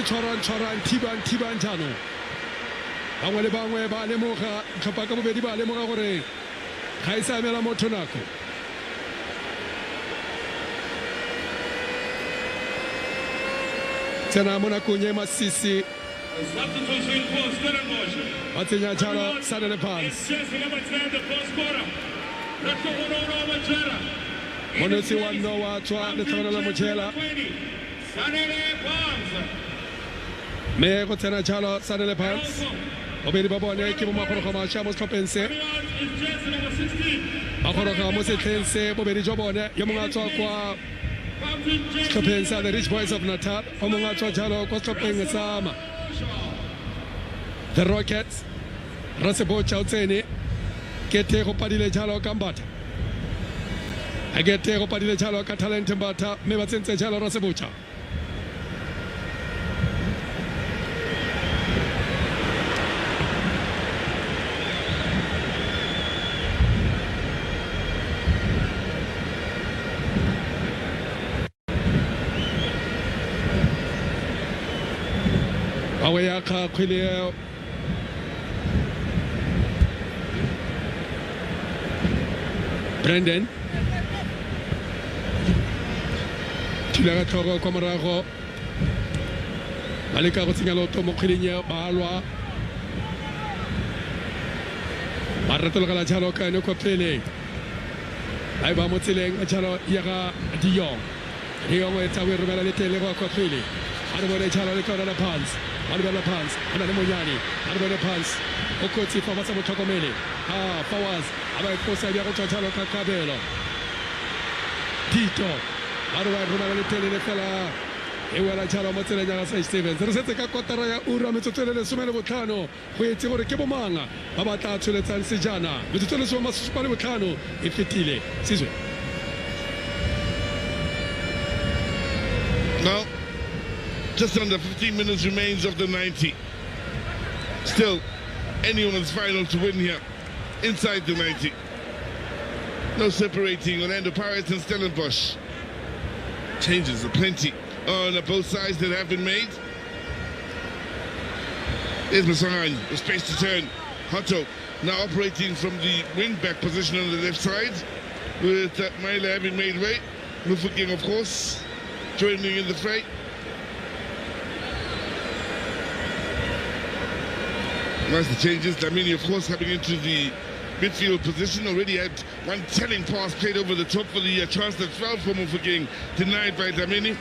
Choran Tiban Jano Awale Bangwe Balemoka Kapaka Bediba Lemore Kaisa Mela Motonako Tena Monaco Nyema Sisi Atinya Chalo Saturday Pants Monosi Wanoa Tua the Tonala Mochela Me Tena Chalo Saturday Pants Obedi Babone Kimakoma Shamos Copense Akoroka Mose Tense Bobedi Jobone Yamunga Kwa Copensa the rich boys of Natal Omunga Chalo Costopen Sama The Rockets Rasebo Chautene Kete Hopadile Chalo Gambata I get Hopadile Chalo Catalan Timbata Mevasense Chalo Rasebucha Awayaka Quilio Brendan Tilaga Toro Komarago Malika Rosingalo Tomo Kilinia Balwa Maratul Galachalo Kanoko Pele Aiba Motileng Achalo Yaga Dion Dion Tawi Rubella Telego Pele Arbole Chalo Corona Pants Arbella Pants Anna Moyani Arbella Pants Okoti Famasamo Tokomele Fawaz Abai Posa Yago Chalo Kakabelo Tito Arwa Rubella Telefella Ewala Chalo Motela St. Stevens Rosette Kakotara ya Ura Metotele Sumele Botano Huetore Kebomanga Babata Chuletan Sijana Metotele Suma Supale Botano Ifitile Sizwe Now just under 15 minutes remains of the 90. Still, anyone's final to win here inside the 90. No separating Orlando Pirates and Stellenbosch. Changes are plenty on both sides that have been made. Here's Masahani, the space to turn. Hutto now operating from the wing-back position on the left side with Maila having made way. Mufuking, of course, joining in the fray. That's the changes. Dlamini, of course, coming into the midfield position. Already had one telling pass played over the top for the chance that fell for Mufuging, denied by Dlamini.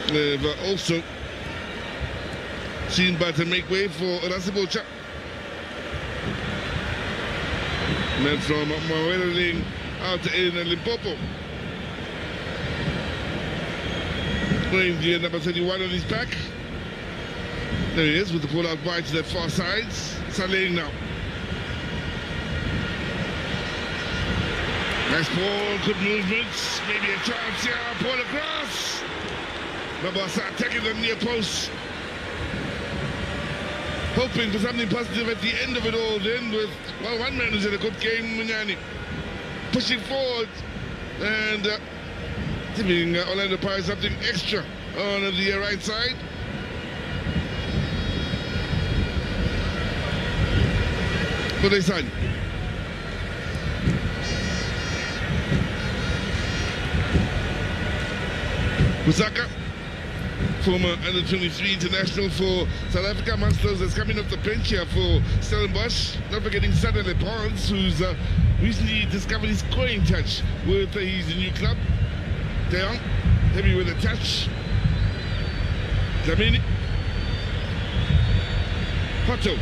But also seen by to make way for Rasebocha. And then from Moreling out in Limpopo. Playing the number 31 on his back. There he is with the pull out wide to the far sides. Saling now. Nice ball, good movements. Maybe a chance here. Ball across. Mabasa attacking the near post. Hoping for something positive at the end of it all then with, well, one man who's in a good game, Munyani. Pushing forward and giving Orlando Pirates something extra on the right side. What they say? Kusaka, former under-23 international for South Africa, amongst those that's coming off the bench here for Stellenbosch. Not forgetting Saturday Barnes, who's recently discovered his scoring touch with his new club. De Jong, heavy with a touch. Dlamini. Hotto.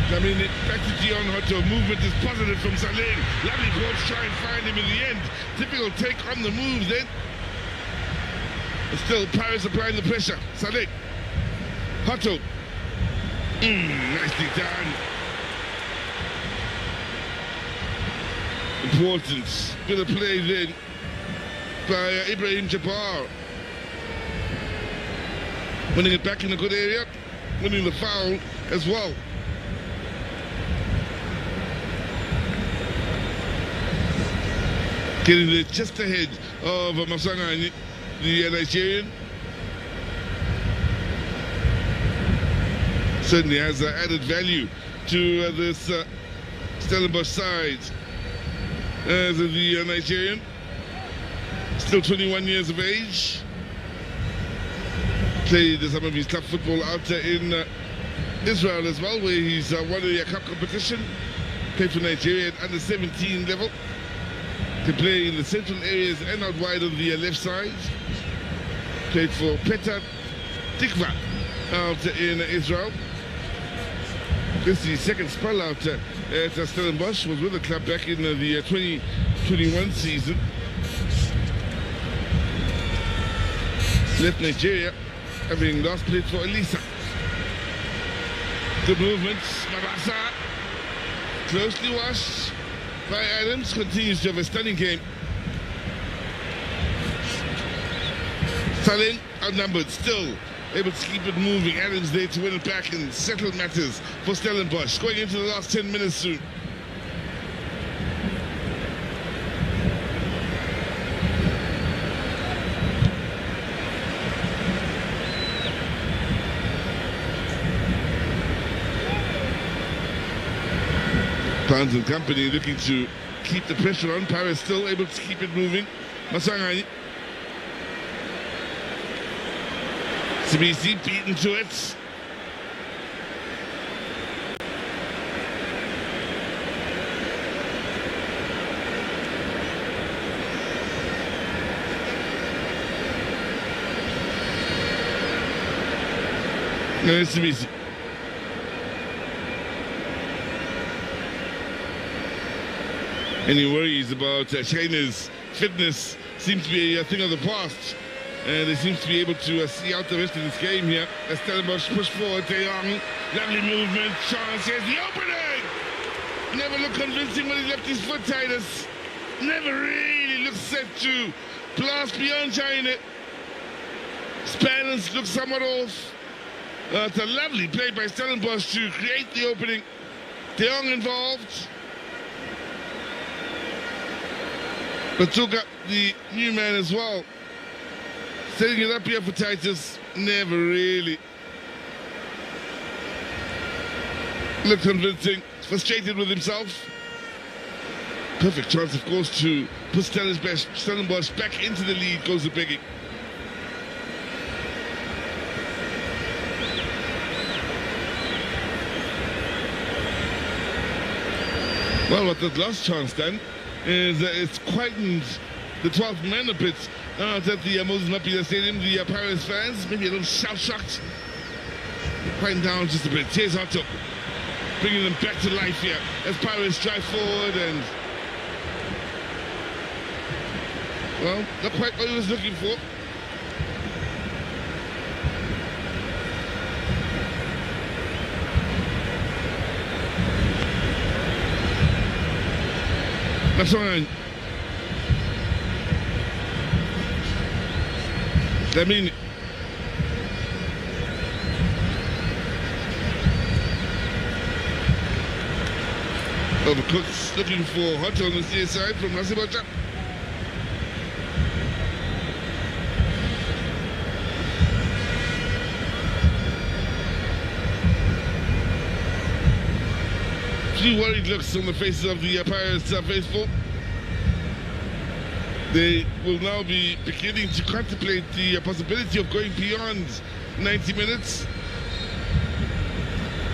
Dlamini back to Dion Hotto. Movement is positive from Saling. Lovely ball to try and find him in the end. Typical take on the move then. But still, Pirates applying the pressure. Saling. Hotto. Nicely done. Important. Bit of play then by Ibrahim Jabbar. Winning it back in a good area. Winning the foul as well. Getting it just ahead of Masanga, the Nigerian. Certainly has added value to this Stellenbosch side. As the Nigerian, still 21 years of age. Played some of his club football out in Israel as well, where he's won a cup competition. Played for Nigeria at under 17 level. Can play in the central areas and out wide on the left side. Played for Petah Tikva out in Israel. This is his second spell out at Stellenbosch. Was with the club back in the 2021 season. Left Nigeria, having last played for Elisa. Good movements, Mabasa. Closely watched by Adams. Continues to have a stunning game. Saling outnumbered still. Able to keep it moving. Adams there to win it back and settle matters for Stellenbosch. Going into the last 10 minutes soon. Barnes and company looking to keep the pressure on. Paris still able to keep it moving. Masanga. CBC beaten to it. No, it's CBC. Any worries about China's fitness seems to be a thing of the past. And they seem to be able to see out the rest of this game here. As Stellenbosch push forward, De Jong, lovely movement, chance, here's the opening! Never looked convincing when he left his foot, Titus. Never really looked set to blast beyond China. Balance looks somewhat off. It's a lovely play by Stellenbosch to create the opening. De Jong involved. But took up the new man as well. Setting it up here for Titus, never really looked convincing, frustrated with himself. Perfect chance, of course, to put Stellenbosch back into the lead, goes the biggie. Well, what that last chance then is it's quietened the 12th man a bit. At the Moses Mapida Stadium, the Paris fans, maybe a little shell-shocked. Quieten down just a bit. Here's Hotto. bringing them back to life here as Pirates drive forward and, well, not quite what he was looking for. That's fine. I mean, Overcook's looking for Hot on the near side from Nasibacha. Few worried looks on the faces of the Pirates faithful. They will now be beginning to contemplate the possibility of going beyond 90 minutes.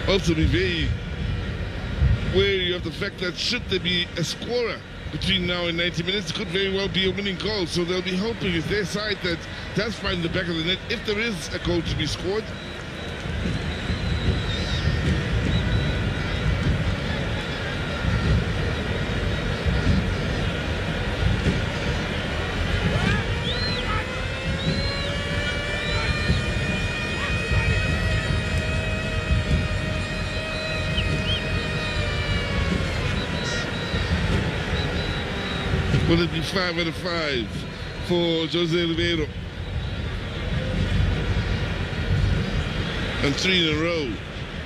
Also be very wary of the fact that should there be a scorer between now and 90 minutes, it could very well be a winning goal. So they'll be hoping it's their side that does find the back of the net if there is a goal to be scored. Will it be 5 out of 5 for Jose Oliveira? And 3 in a row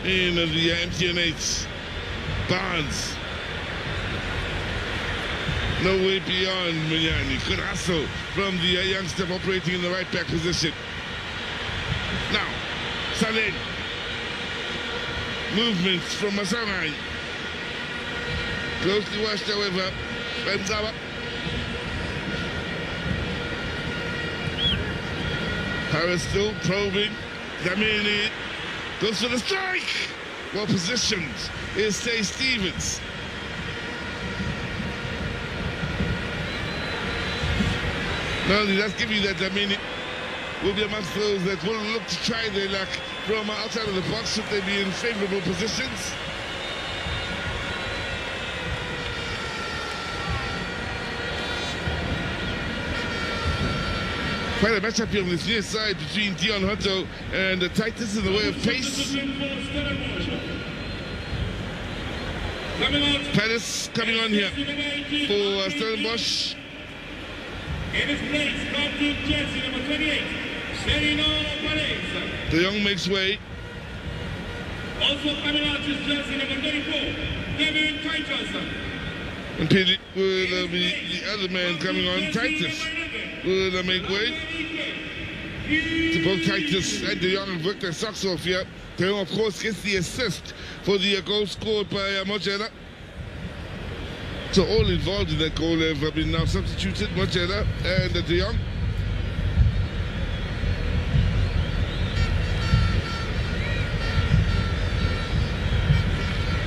in the MTN8. Barnes. No way beyond Munyani. Good hustle from the youngster operating in the right back position. Now, Saleh. Movements from Masangai. Closely watched, however, by Mzawa. Harris still probing. Damini goes for the strike. Well positioned is Say Stevens. Not only does give you that Damini will be amongst those that will look to try their luck from outside of the box should they be in favorable positions. Quite a matchup here on this near side between Dion Hutto and Titus in the way of pace. Pettis coming on here for Stellenbosch. De Jong makes way. Also coming out is jersey number 34, Kevin Titus. And will be the other man coming on, Titus. Will make way to both Titus and De Jong have worked their socks off here. De Jong, of course, gets the assist for the goal scored by Mochela. So all involved in that goal have been now substituted, Mochela and De Jong.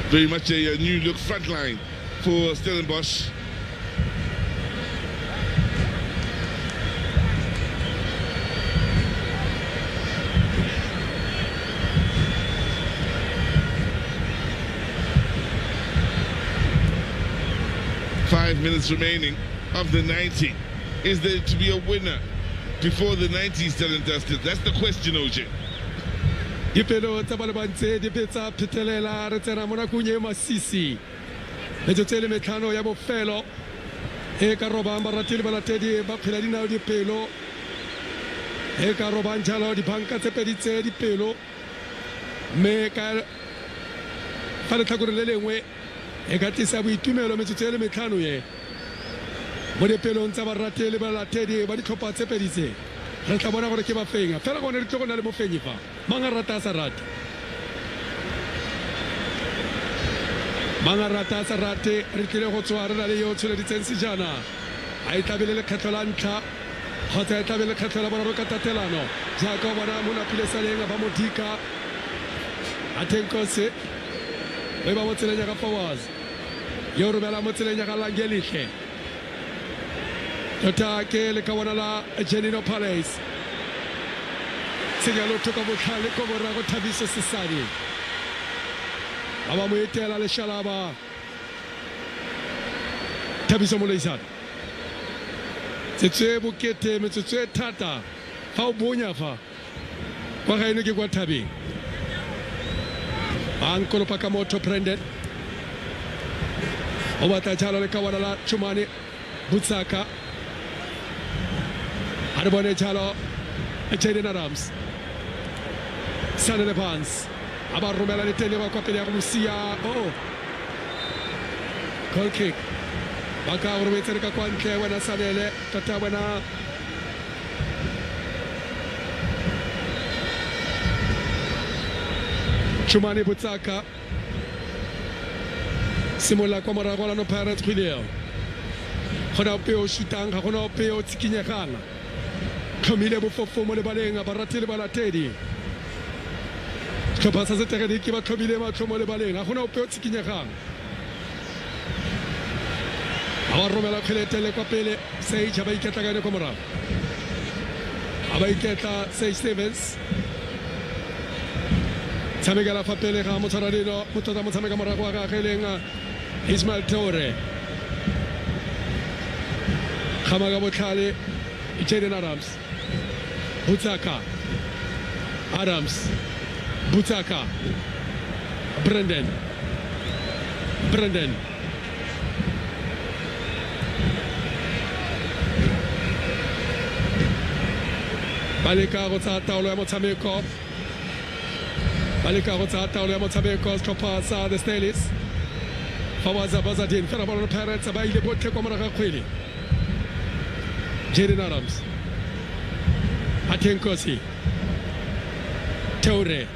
Very much a new look front line for Stellenbosch. Five minutes remaining of the 90. Is there to be a winner before the 90 is done and dusted? That's the question, OJ. Dipelo tsa bale bantse di petsa phetelela re tsena mona kunye masisi metsotso le metlhano ya bofelo e ka robang baratili balatedi ba phela dinao dipelo e ka robang jalo dibanka tse pedi tse dipelo me ka fa le tlhakore le lengwe e ka tlisa boitumelo metsotso le metlhano ye mo dipelong tsa baratili balatedi ba ditlhopha tse pedi tse re tla bona gore ke ba fenga fela gone re tlogona le mofenyi fa mangarata sa rate mangarata sa rate re tlile go tswa re na le yo tsholeditseng sejana a e tlabele le kgetlo la ntlha kgotsa e tlabele kgetlo la boraro ka tatelano jaaka o bona mo napilesaneng ba modika a tenkose be ba mo tseleng ya ka Fawaz yo romela mo tseleng ya ka Langelihle tota ke le ka bona la Genino Palace senyalo toka botlhale ko borra go Thabiso Sesadi aba mo etela le shalaba Thabiso Moleisane tsetse bokete metsetse thata fa o bonya fa kwa gaeno ke kwa thabeng Ankolo Pakamoto Prenden Obata Chalo le kawana la Chumani Butsaka Adibone Chalo Jaden Adams Sane le Pans Aba Rumela le tele kwa pele ya Musia goal kick Baka urwetse ka kwa ntle wana Sanele tota wana Chumani Butsaka Simola kwa morago la no Pirates khwileo gona pe o shutang ga gona pe o tsikinyegana tlhomile bofofo mo le baleng a baratile balatedi tlhopha sa setegeniki ba tlhomile matlho mo le baleng ga gona pe o tsikinyegana a wa romela kgweletele kwa pele Sage ba iketla ka ne kwa morago a ba iketla Sage Stevens Samegala fa pele ga motshwaradino motota motshameka morago wa gagwe leng Ismail Tore Khamaga botlhale Jaden Adams Butsaka Adams Butsaka Brendan Baleka go tsa taolo ya motshameko Baleka go tsa taolo ya motshameko setlhopha sa the Steelers Fawaza Bazadin fela balo Pirates ba ile botlhe kwa morago kgwele Jaden Adams Atenkosi Taure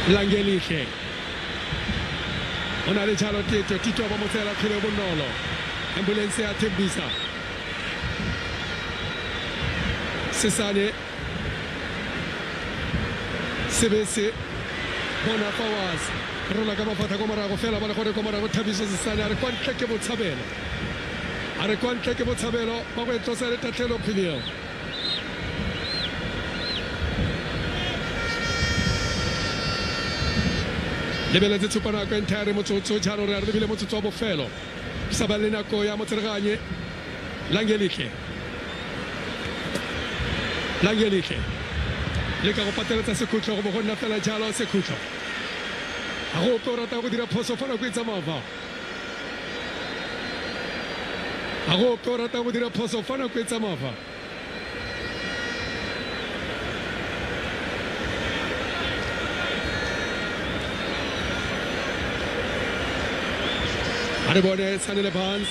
Langeliche on a le Chalo Tito ba motsela kgwele bonolo ambulance ya Tembisa Sesane CBC bona Fawaz rola ka mafata go morago fela ba le gore go morago Thabiso Sesane a re kwa ntle ke botshabelo ba go etlosa le tatlhelo phileo lebeletse tshupana ka entire motsotso jalo re a re bile motsotso wa bofelo sa ba le nako ya motsereganye Langeliche le ka go pateletsa sekhutlo go bogonna fela jalo sekhutlo a go pe o rata go dira phoso fa nako e tsamaya a go pe o rata go dira phoso fa nako e tsamaya a re bone Sanele Barnes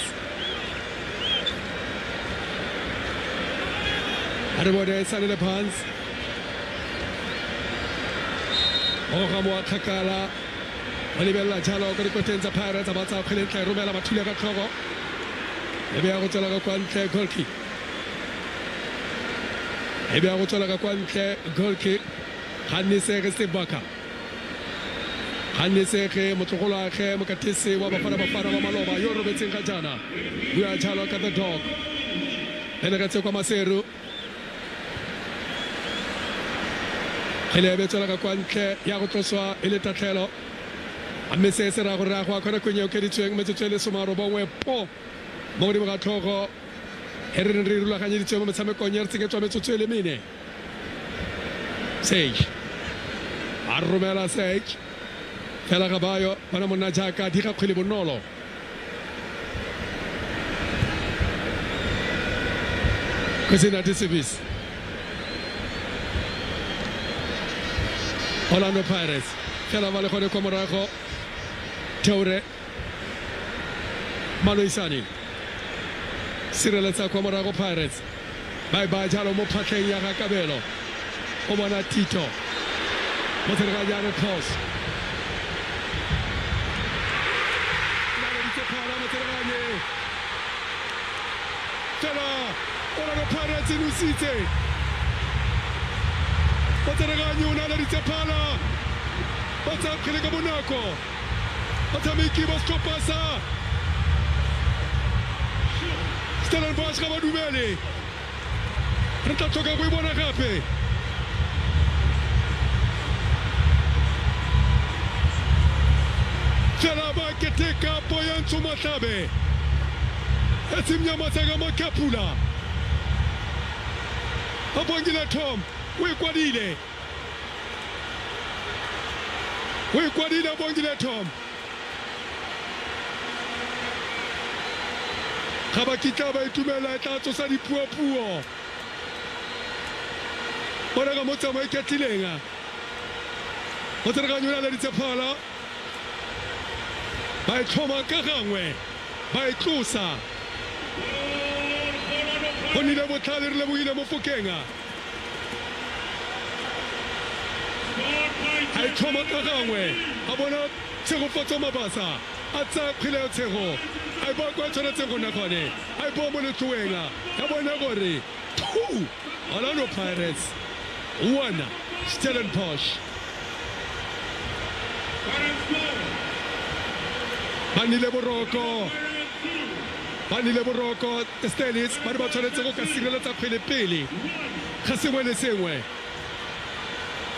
Aribode Sanele Pans Ogamwa Kakala Olibella Chalo Potenza Pirates about South Clinton Rumela Matulia Togo Maybe I would tell a quante goal kick Maybe I would tell a quante goal kick Hanise Stebaka Hanise Motokola Mokatisi Wabafana Bafana Maloba Yoro Betinga Jana We are Chalo at the dog Elegazio Maseru Hele betsola ka kwa ntle ya go tloswa e le tatlhelo a mmese se ra go ra go akona kwenye o keditsweng metsotso le somaro bongwe po mo godimo ga tlhogo e re re rulaganyeditswe mo metshamekong ya re tsengetswa metsotso e le mene Sage a romela Sage fela ga bayo bana monna jaaka di ga kgwele bonolo Kusina service Orlando Pirates fela vale khone kwa morago Taure Maloisani sireletsa kwa morago Pirates bye jalo mo phatlheng ya ga Kabelo o bona Tito mo tsela ya re pause Orlando Pirates inusite Otereganyo una ritepala. Ota khelega bonako. Ota miki bosko pasa. Stellenbosch ga ba dumele. re tla tlhoka go e bona gape fela ba keteka poyantsho Matlabe etsimnyama tsaka makapula abongile Tom o ikwadile abongile Tom ga ba kitla ba itumela tla tsosa dipuo bona ka motsamo iketlileng go tsereganyo la ditsephala ba tlhoma ka gangwe ba itlosa go nile botlhale re lebogile mo Fokeng a tlhoma ka gangwe a bona tshegofatso Mabasa a tsa kgwele ya tshego a ba kwa tshwanetseng go nna gone a bo mo letloeng ya bona gore 2 Orlando Pirates 1 Stellenbosch Banile boroko Stellis ba ba tshwanetse go ka sireletsa kgwele pele ga sengwe le sengwe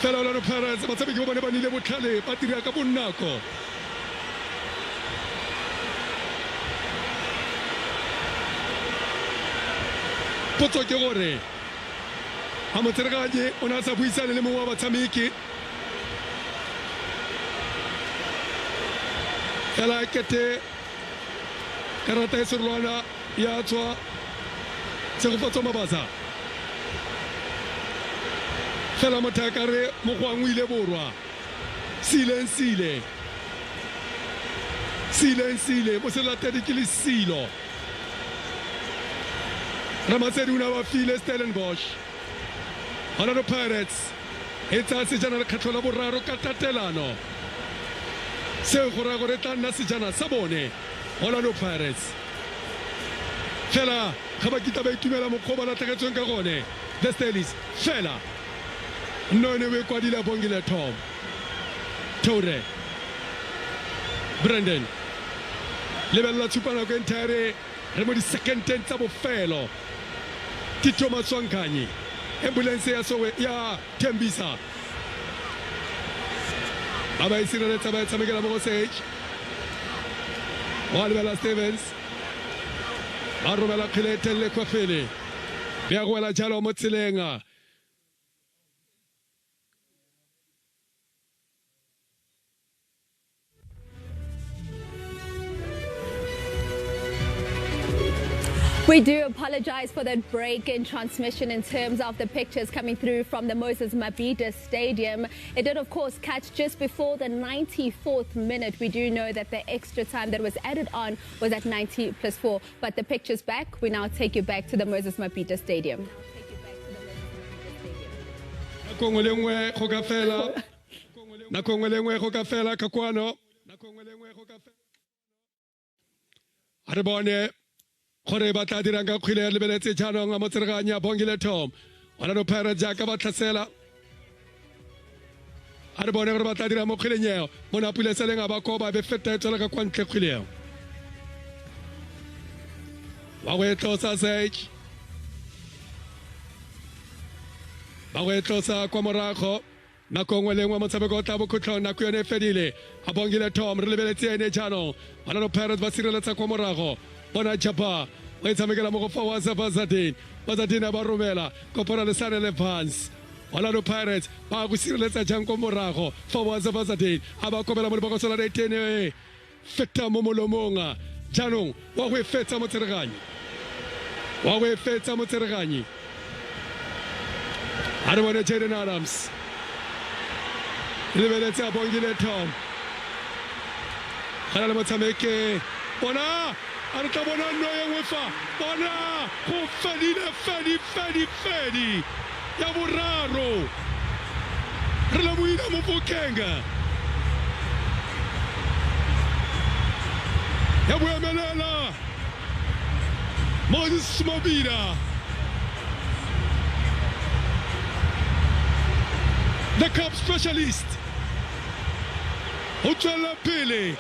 fela Orlando Pirates ba tshameki ba bone ba nile botlhale ba dira ka bonnako potso ke gore a motsereganyi o ne a sa buisane le mongwe wa batshameki fela kete karata e serolwana ya tswa tshegofatso Mabasa fela motho a ka re mogwang o ile borwa sileng mo selatedi ke le silo Ramatsedi una ba file Stellenbosch Orlando Pirates e tsa sejana le kgetlo la boraro ka tatelano seo go ra gore tla nna sejana sa bone Orlando Pirates fela ga ba kitla ba itumela mokgwa ba latlhegetsweng ka gone the Stellies fela none we kwadile bongile Tom Tore Brandon lebella tshupana go entire re mo di second 10 tsa bofelo Tito Maswanganyi ambulance ya sowe ya Tembisa aba isireletsa ba tsamekela mo stage Walibela Stevens arobela khiletele kwa fele bya go wela jalo mo tselenga We do apologize for that break in transmission in terms of the pictures coming through from the Moses Mabhida Stadium. It did, of course, catch just before the 94th minute. We do know that the extra time that was added on was at 90+4. But the picture's back. We now take you back to the Moses Mabhida Stadium. gore ba tla dirang ka kgwele le beletse jaanong a motsereganya bongile Tom Orlando Pirates jaaka ba tlhasela a re bone gore ba tla dira mo kgweleng eo mo napule seleng a ba koba be feta tsela ka kwantle kgweleng ba go etlosa sage ba go etlosa kwa morago nako ngwe le ngwe motshameko o tla bo khutlong nako yone e fedile a bongile Tom re lebeletse ene jaanong Orlando Pirates ba sireletsa kwa morago bona Japa o itsamekela mo go fa Bazadin ba romela kopora le sane le Vance Orlando Pirates ba go sireletsa jang ko morago fa Bazadin a ba kopela mo lebaka sola le tene feta mo molomong jaanong wa go fetsa motsereganyi a re bone Jaden Adams le beletse a bongile Tom kana le motshameke bona a re tla bona no ye wefa bona go fedi ya boraro re la buina mo Fokeng ya boemelela Moses Mabhida the cup specialist o tswela pele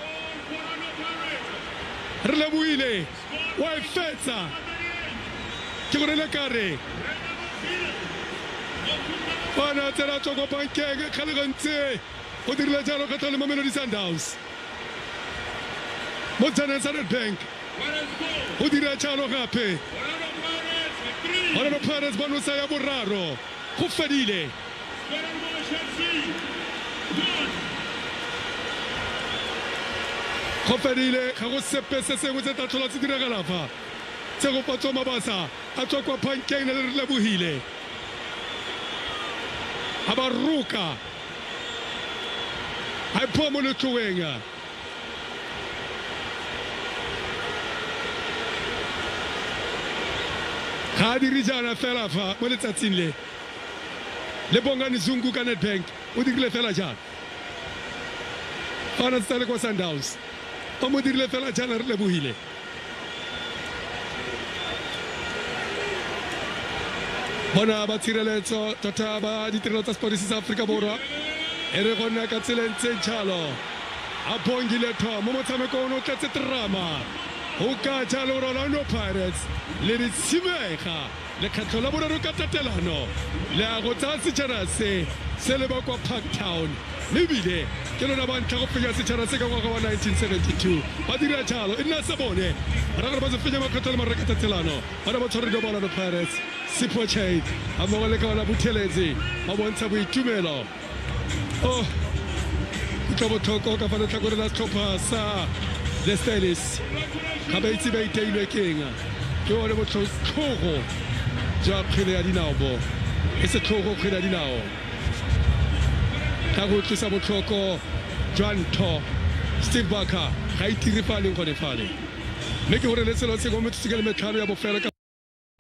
re le buile wa fetsa ke gore le kare Bana tsela tsoko pankeng khale gantse o dirile jalo ka tlole mo Mamelodi Sundowns. Mo Standard Bank o dira jalo gape. Orlando Pirates bonusa ya boraro go fedile. Go fedile ga go sepe se sengwe se tla tlhola se diragala fa. Se go patso mabasa a tswa kwa pankeng le re lebohile. Abaruka I pomo le tlowenga ga dirijana fela fa mo letsatsing le bongani zungu ka Nedbank o dirile fela jana fa na tsale kwa Sundowns o mo dirile fela jana re lebohile. Bona ba tshireletso tota ba ditirelo tsa sepodisi sa Afrika Borwa e re gonna ka tselentse jalo a bongile tho mo motshamekong o tletse drama o ka jalo Orlando Pirates le ditshimega le kgetlo la boraro ka tatelano le a go tsa setšhaba se le ba kwa Parktown lebile ke lona ba ntla go fenya setšhaba se ka ngwaga wa 1972 ba dira jalo e nna se bone ra gore ba se fenya makgetlo le mareka tatelano ba ba tshware di Orlando Pirates Sipo Chait a mo le ka la butheletsi ba bontsha boitumelo oh ke botlhoko ka fa le tlhakore la setlhopha sa the Stellenbosch ga ba itse ba iteilwe keng ke one botlhogo jwa kgwele ya dinao bo e setlhogo kgwele ya dinao ka go tlisa botlhoko jwa ntho Steve Barker ga itire fa leng gone fale mme ke gore le selo se go metsi ke le metlhano ya bofelo ka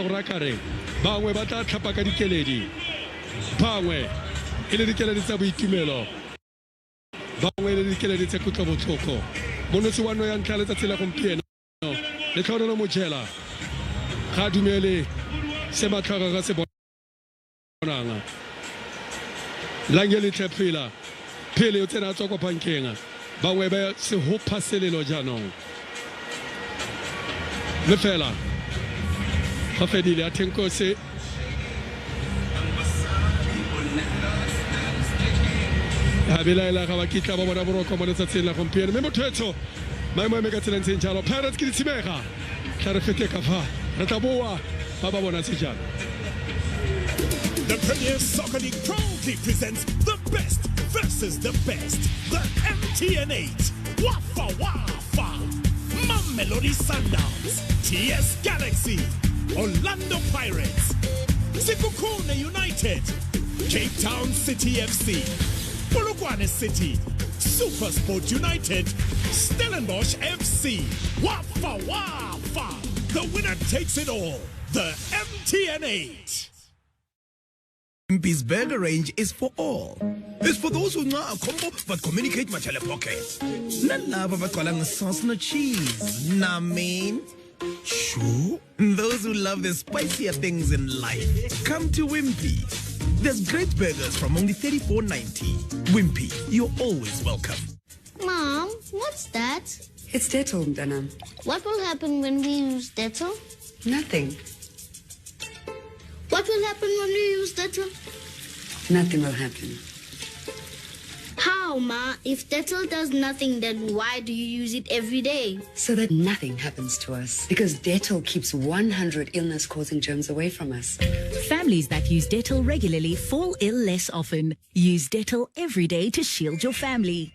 go rakare bangwe ba tla tlhapa ka dikeledi bangwe e le dikeledi tsa boitumelo bangwe le dikeledi tsa kutlo botlhoko monosi wa no ya ntlha letsatsi la gompieno le tlhono mo jela ga dumele se matlhaga ga se bonanga langele tlephila phele o tsena tswa kwa bankeng bangwe ba se hopha selelo jaanong le fela ga fedile a thenko se a belaela ga ba kitla ba bona boroko mo letsatsing la gompieno mme motho etso maemo a me ka tselantseng jalo Pirates ke ditshimega tla re fete ka fa re tla boa ba ba bona sejana. The Premier Soccer League proudly presents the best versus the best. The MTN8. Wafa Wafa. Mamelodi Sundowns. TS Galaxy. Orlando Pirates. Sekhukhune United. Cape Town City FC. Polokwane City. SuperSport United. Stellenbosch FC. Wafa Wafa. The winner takes it all. The MTN8. Wimpy's burger range is for all. It's for those who know a combo but communicate much in pocket. Not love of a calling sauce no cheese. Nah, mean. Sure. Those who love the spicier things in life. Come to Wimpy. There's great burgers from only $34.90. Wimpy, you're always welcome. Mom, what's that? It's Dettol, Mdana. What will happen when we use Dettol? Nothing. What will happen when we use Dettol? Nothing will happen. How, Ma? If Dettol does nothing, then why do you use it every day? So that nothing happens to us. Because Dettol keeps 100 illness-causing germs away from us. Families that use Dettol regularly fall ill less often. Use Dettol every day to shield your family.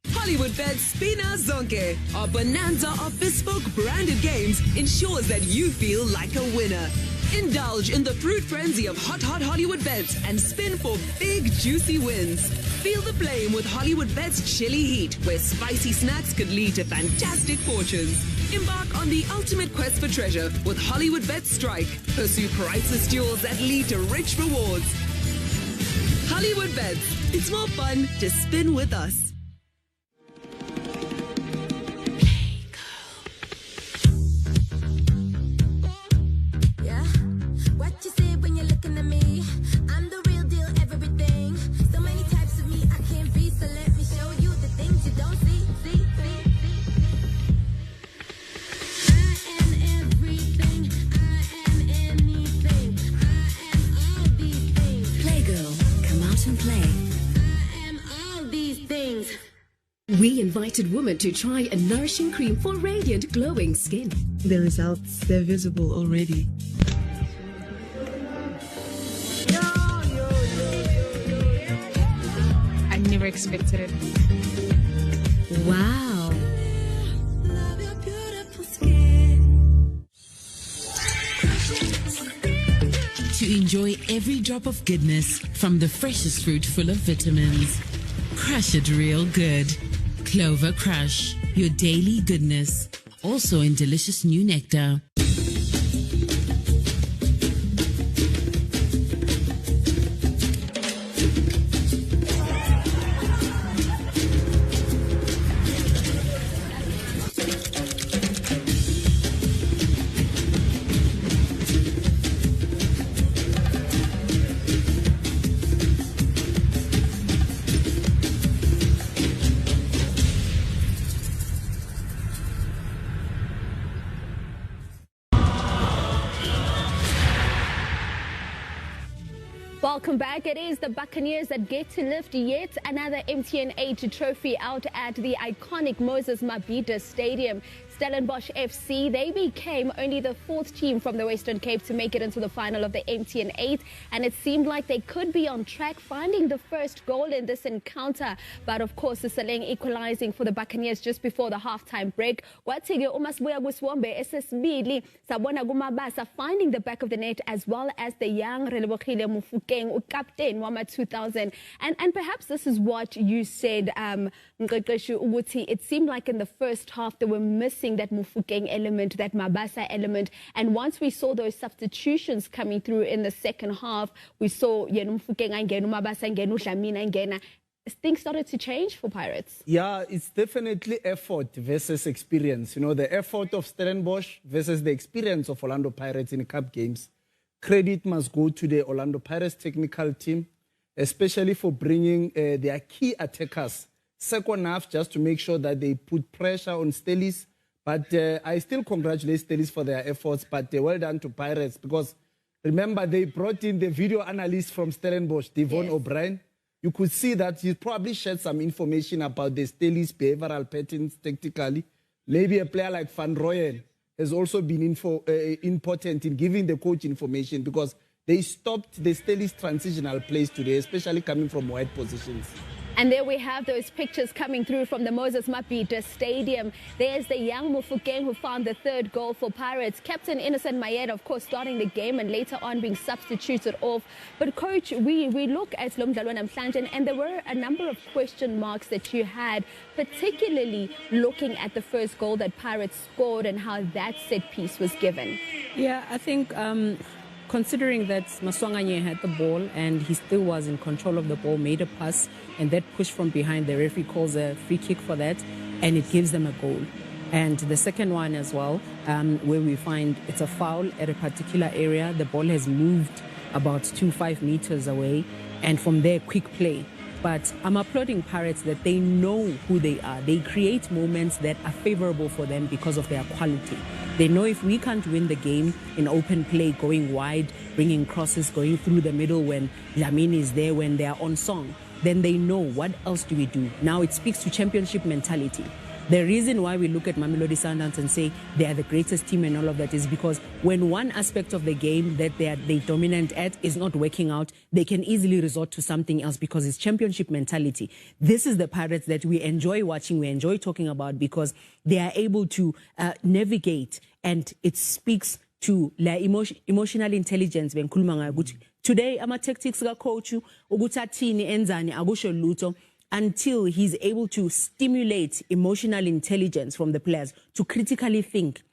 HollywoodBets Spina Zonke, our bonanza of bespoke branded games, ensures that you feel like a winner. Indulge in the fruit frenzy of hot HollywoodBets and spin for big, juicy wins. Feel the flame with HollywoodBets Chili Heat, where spicy snacks could lead to fantastic fortunes. Embark on the ultimate quest for treasure with HollywoodBets Strike. Pursue priceless jewels that lead to rich rewards. HollywoodBets. It's more fun to spin with us. and play. I am all these things. We invited women to try a nourishing cream for radiant, glowing skin. The results, they're visible already. I never expected it. Wow. To enjoy every drop of goodness from the freshest fruit full of vitamins. Crush it real good. Clover Crush, your daily goodness. Also in delicious new nectar. Welcome back. It is the Buccaneers that get to lift yet another MTN8 trophy out at the iconic Moses Mabhida Stadium. Stellenbosch FC, they became only the fourth team from the Western Cape to make it into the final of the MTN8, and it seemed like they could be on track finding the first goal in this encounter. But of course, the Seleng equalizing for the Buccaneers just before the halftime break. Kwathi-ke uMasibuya Kuswombe esesibili sabona kuMabasa finding the back of the net, as well as the young Relebohile Mufokeng, captain Wama 2000. And perhaps this is what you said, Mqeqeshi, ukuthi it seemed like in the first half they were missing that Mufokeng element, that Mabasa element. And once we saw those substitutions coming through in the second half, we saw Mufokeng angena, Mabasa angena, Dlamini angena. Things started to change for Pirates. Yeah, it's definitely effort versus experience. You know, the effort of Stellenbosch versus the experience of Orlando Pirates in cup games. Credit must go to the Orlando Pirates technical team, especially for bringing their key attackers second half, just to make sure that they put pressure on Stellies. But I still congratulate Stellies for their efforts, but well done to Pirates, because remember, they brought in the video analyst from Stellenbosch, Devon O'Brien. You could see that he probably shared some information about the Stellies' behavioral patterns tactically. Maybe a player like Van Rooyen has also been important in giving the coach information, because they stopped the Stellies' transitional plays today, especially coming from wide positions. And there we have those pictures coming through from the Moses Mabhida Stadium. There's the young Mufokeng who found the third goal for Pirates. Captain Innocent Mayeda, of course, starting the game and later on being substituted off. But coach, we look at Lomdlalo Namhlanje, and there were a number of question marks that you had, particularly looking at the first goal that Pirates scored and how that set piece was given. Yeah, I think considering that Maswanganye had the ball and he still was in control of the ball, made a pass, and that push from behind, the referee calls a free kick for that, and it gives them a goal. And the second one as well, where we find it's a foul at a particular area, the ball has moved about 2-5 meters away, and from there, quick play. But I'm applauding Pirates that they know who they are. They create moments that are favorable for them because of their quality. They know if we can't win the game in open play, going wide, bringing crosses, going through the middle when Dlamini is there, when they are on song, then they know what else do we do. Now it speaks to championship mentality. The reason why we look at Mamelodi Sundowns and say they are the greatest team and all of that is because when one aspect of the game that they dominant at is not working out, they can easily resort to something else because it's championship mentality. This is the Pirates that we enjoy watching, we enjoy talking about, because they are able to navigate, and it speaks to la emotional intelligence. Today, I'm a tactics coach, enzani agusho luto, until he's able to stimulate emotional intelligence from the players to critically think.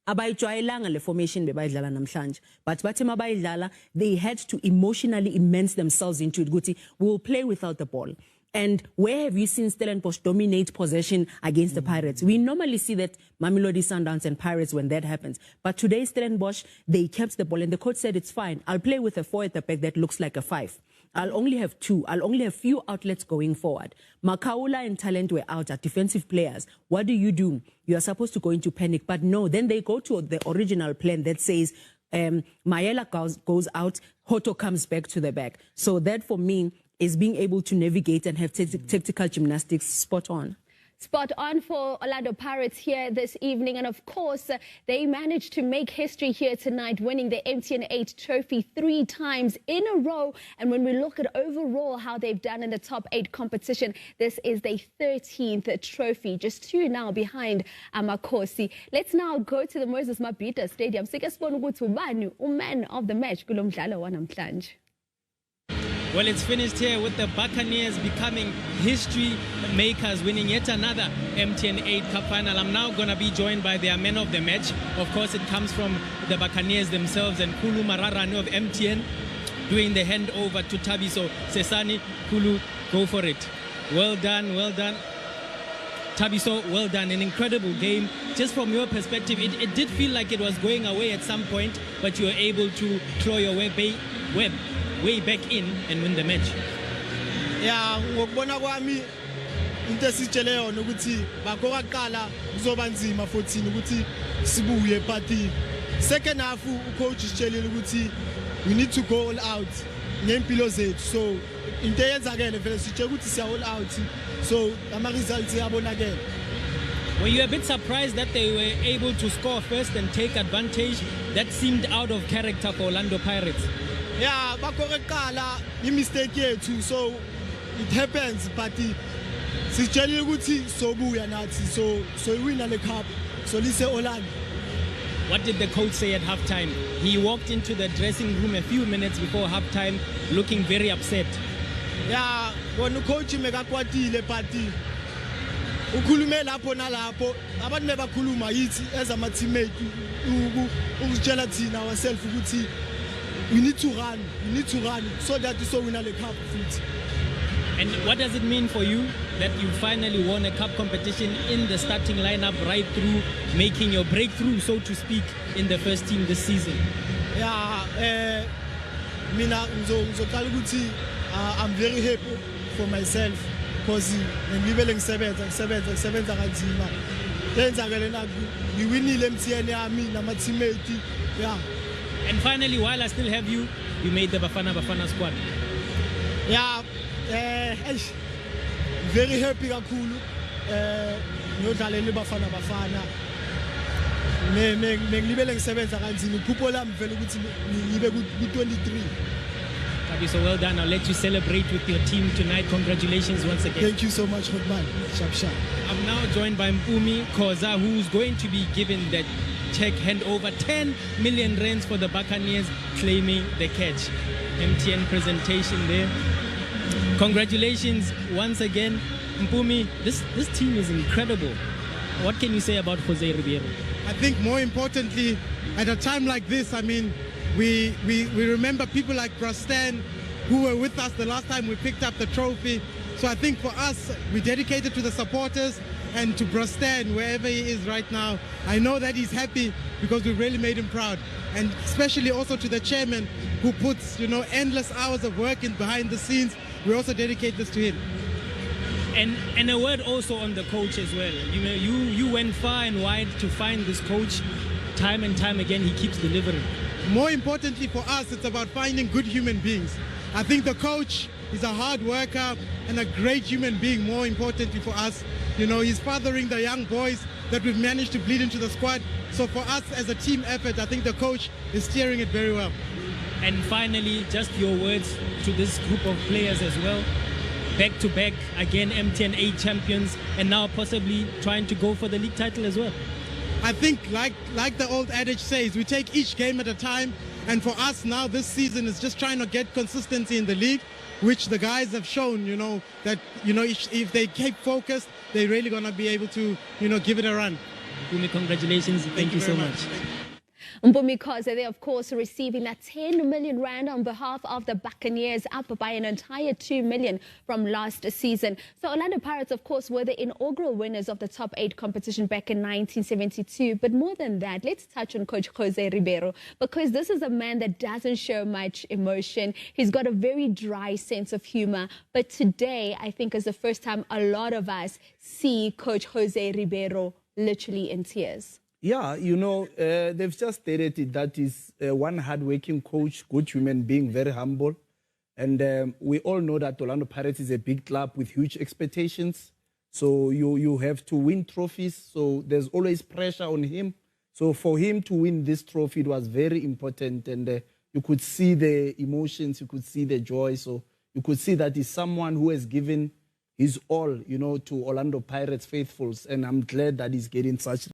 Abayijwayelanga le formation bebayidlala namhlanje, but bathi mabayidlala, they had to emotionally immerse themselves into it. Guti, we'll play without the ball. And where have you seen Stellenbosch dominate possession against the Pirates? We normally see that Mamelodi Sundowns and Pirates when that happens. But today, Stellenbosch, they kept the ball, and the coach said, it's fine. I'll play with a 4 at the back that looks like a 5. I'll only have 2. I'll only have few outlets going forward. Makaula and Talent were out at defensive players. What do? You are supposed to go into panic. But no, then they go to the original plan that says Mayela goes out, Hoto comes back to the back. So that, for me, is being able to navigate and have tactical gymnastics spot on. Spot on for Orlando Pirates here this evening. And of course, they managed to make history here tonight, winning the MTN8 trophy 3 times in a row. And when we look at overall how they've done in the top 8 competition, this is their 13th trophy, just 2 now behind Amakosi. Let's now go to the Moses Mabhida Stadium. Man of the match. Well, it's finished here with the Buccaneers becoming history makers, winning yet another MTN8 Cup final. I'm now going to be joined by their man of the match. Of course, it comes from the Buccaneers themselves, and Kulu Mararano of MTN doing the handover to Thabiso Sesani. Kulu, go for it. Well done, well done. Thabiso, well done. An incredible game. Just from your perspective, it did feel like it was going away at some point, but you were able to claw your way back in and win the match. Yeah, ngokubona kwami into esitshele yona ukuthi bakhoka kuqala kuzoba nzima 14 ukuthi sibuye party. Second half ucoach isitshelile ukuthi we need to go all out ngempilo zethu. So into eyenzakele vele sitshela ukuthi siya all out. So ama results yabonakala. Were you a bit surprised that they were able to score first and take advantage? That seemed out of character for Orlando Pirates. Yeah, bakorekala mistake yethu, so it happens, but sijele ukuthi sobuya nathi, so we win the cup, so lise Orlando. What did the coach say at halftime? He walked into the dressing room a few minutes before halftime looking very upset. Yeah, when coach mekakwatile, but ukhulume lapho nalapho abantu bebakhuluma yithi as ama teammate ukutshela thina ourselves ukuthi we need to run so that we so win the cup. And what does it mean for you that you finally won a cup competition in the starting lineup right through, making your breakthrough, so to speak, in the first team this season? Yeah, mina ngizokala ukuthi I'm very happy for myself because ngibele ngisebenza kanzima. Yenzakele na ngiwinile MTN yami nama teammate. Yeah. And finally, while I still have you, you made the Bafana squad. Yeah, very happy kakhulu. Ngiyodlalela Bafana. Ngilibele ngisebenza kanzima. Iphupho lami vele ukuthi ngibe ku-23. So well done. I'll let you celebrate with your team tonight. Congratulations once again. Thank you so much, Hotman. Sharp. I'm now joined by Mpumi Khoza, who's going to be given that check handover 10 million rands for the Buccaneers, claiming the catch. MTN presentation there. Congratulations once again, Mpumi. This team is incredible. What can you say about Jose Ribeiro? I think more importantly, at a time like this, I mean, we remember people like Brastan who were with us the last time we picked up the trophy. So I think for us, we dedicated to the supporters and to Brastan, wherever he is right now. I know that he's happy because we really made him proud. And especially also to the chairman who puts, endless hours of work in behind the scenes. We also dedicate this to him. And a word also on the coach as well. You went far and wide to find this coach. Time and time again, he keeps delivering. More importantly for us, it's about finding good human beings. I think the coach is a hard worker and a great human being, more importantly for us. He's fathering the young boys that we've managed to bleed into the squad. So for us as a team effort, I think the coach is steering it very well. And finally, just your words to this group of players as well. Back to back, again, MTN8 champions, and now possibly trying to go for the league title as well. I think like the old adage says, we take each game at a time. And for us now, this season is just trying to get consistency in the league, which the guys have shown, that, if they keep focused, they're really going to be able to, give it a run. Congratulations. Thank you so much. Mpumi Khoza, they of course receiving that 10 million rand on behalf of the Buccaneers, up by an entire 2 million from last season. So Orlando Pirates, of course, were the inaugural winners of the top 8 competition back in 1972. But more than that, let's touch on Coach Jose Ribeiro, because this is a man that doesn't show much emotion. He's got a very dry sense of humor. But today, I think, is the first time a lot of us see Coach Jose Ribeiro literally in tears. Yeah, they've just stated it. That is one hard-working coach, good human being, very humble. And we all know that Orlando Pirates is a big club with huge expectations. So you have to win trophies. So there's always pressure on him. So for him to win this trophy, it was very important. And you could see the emotions, you could see the joy. So you could see that he's someone who has given his all, to Orlando Pirates faithfuls. And I'm glad that he's getting such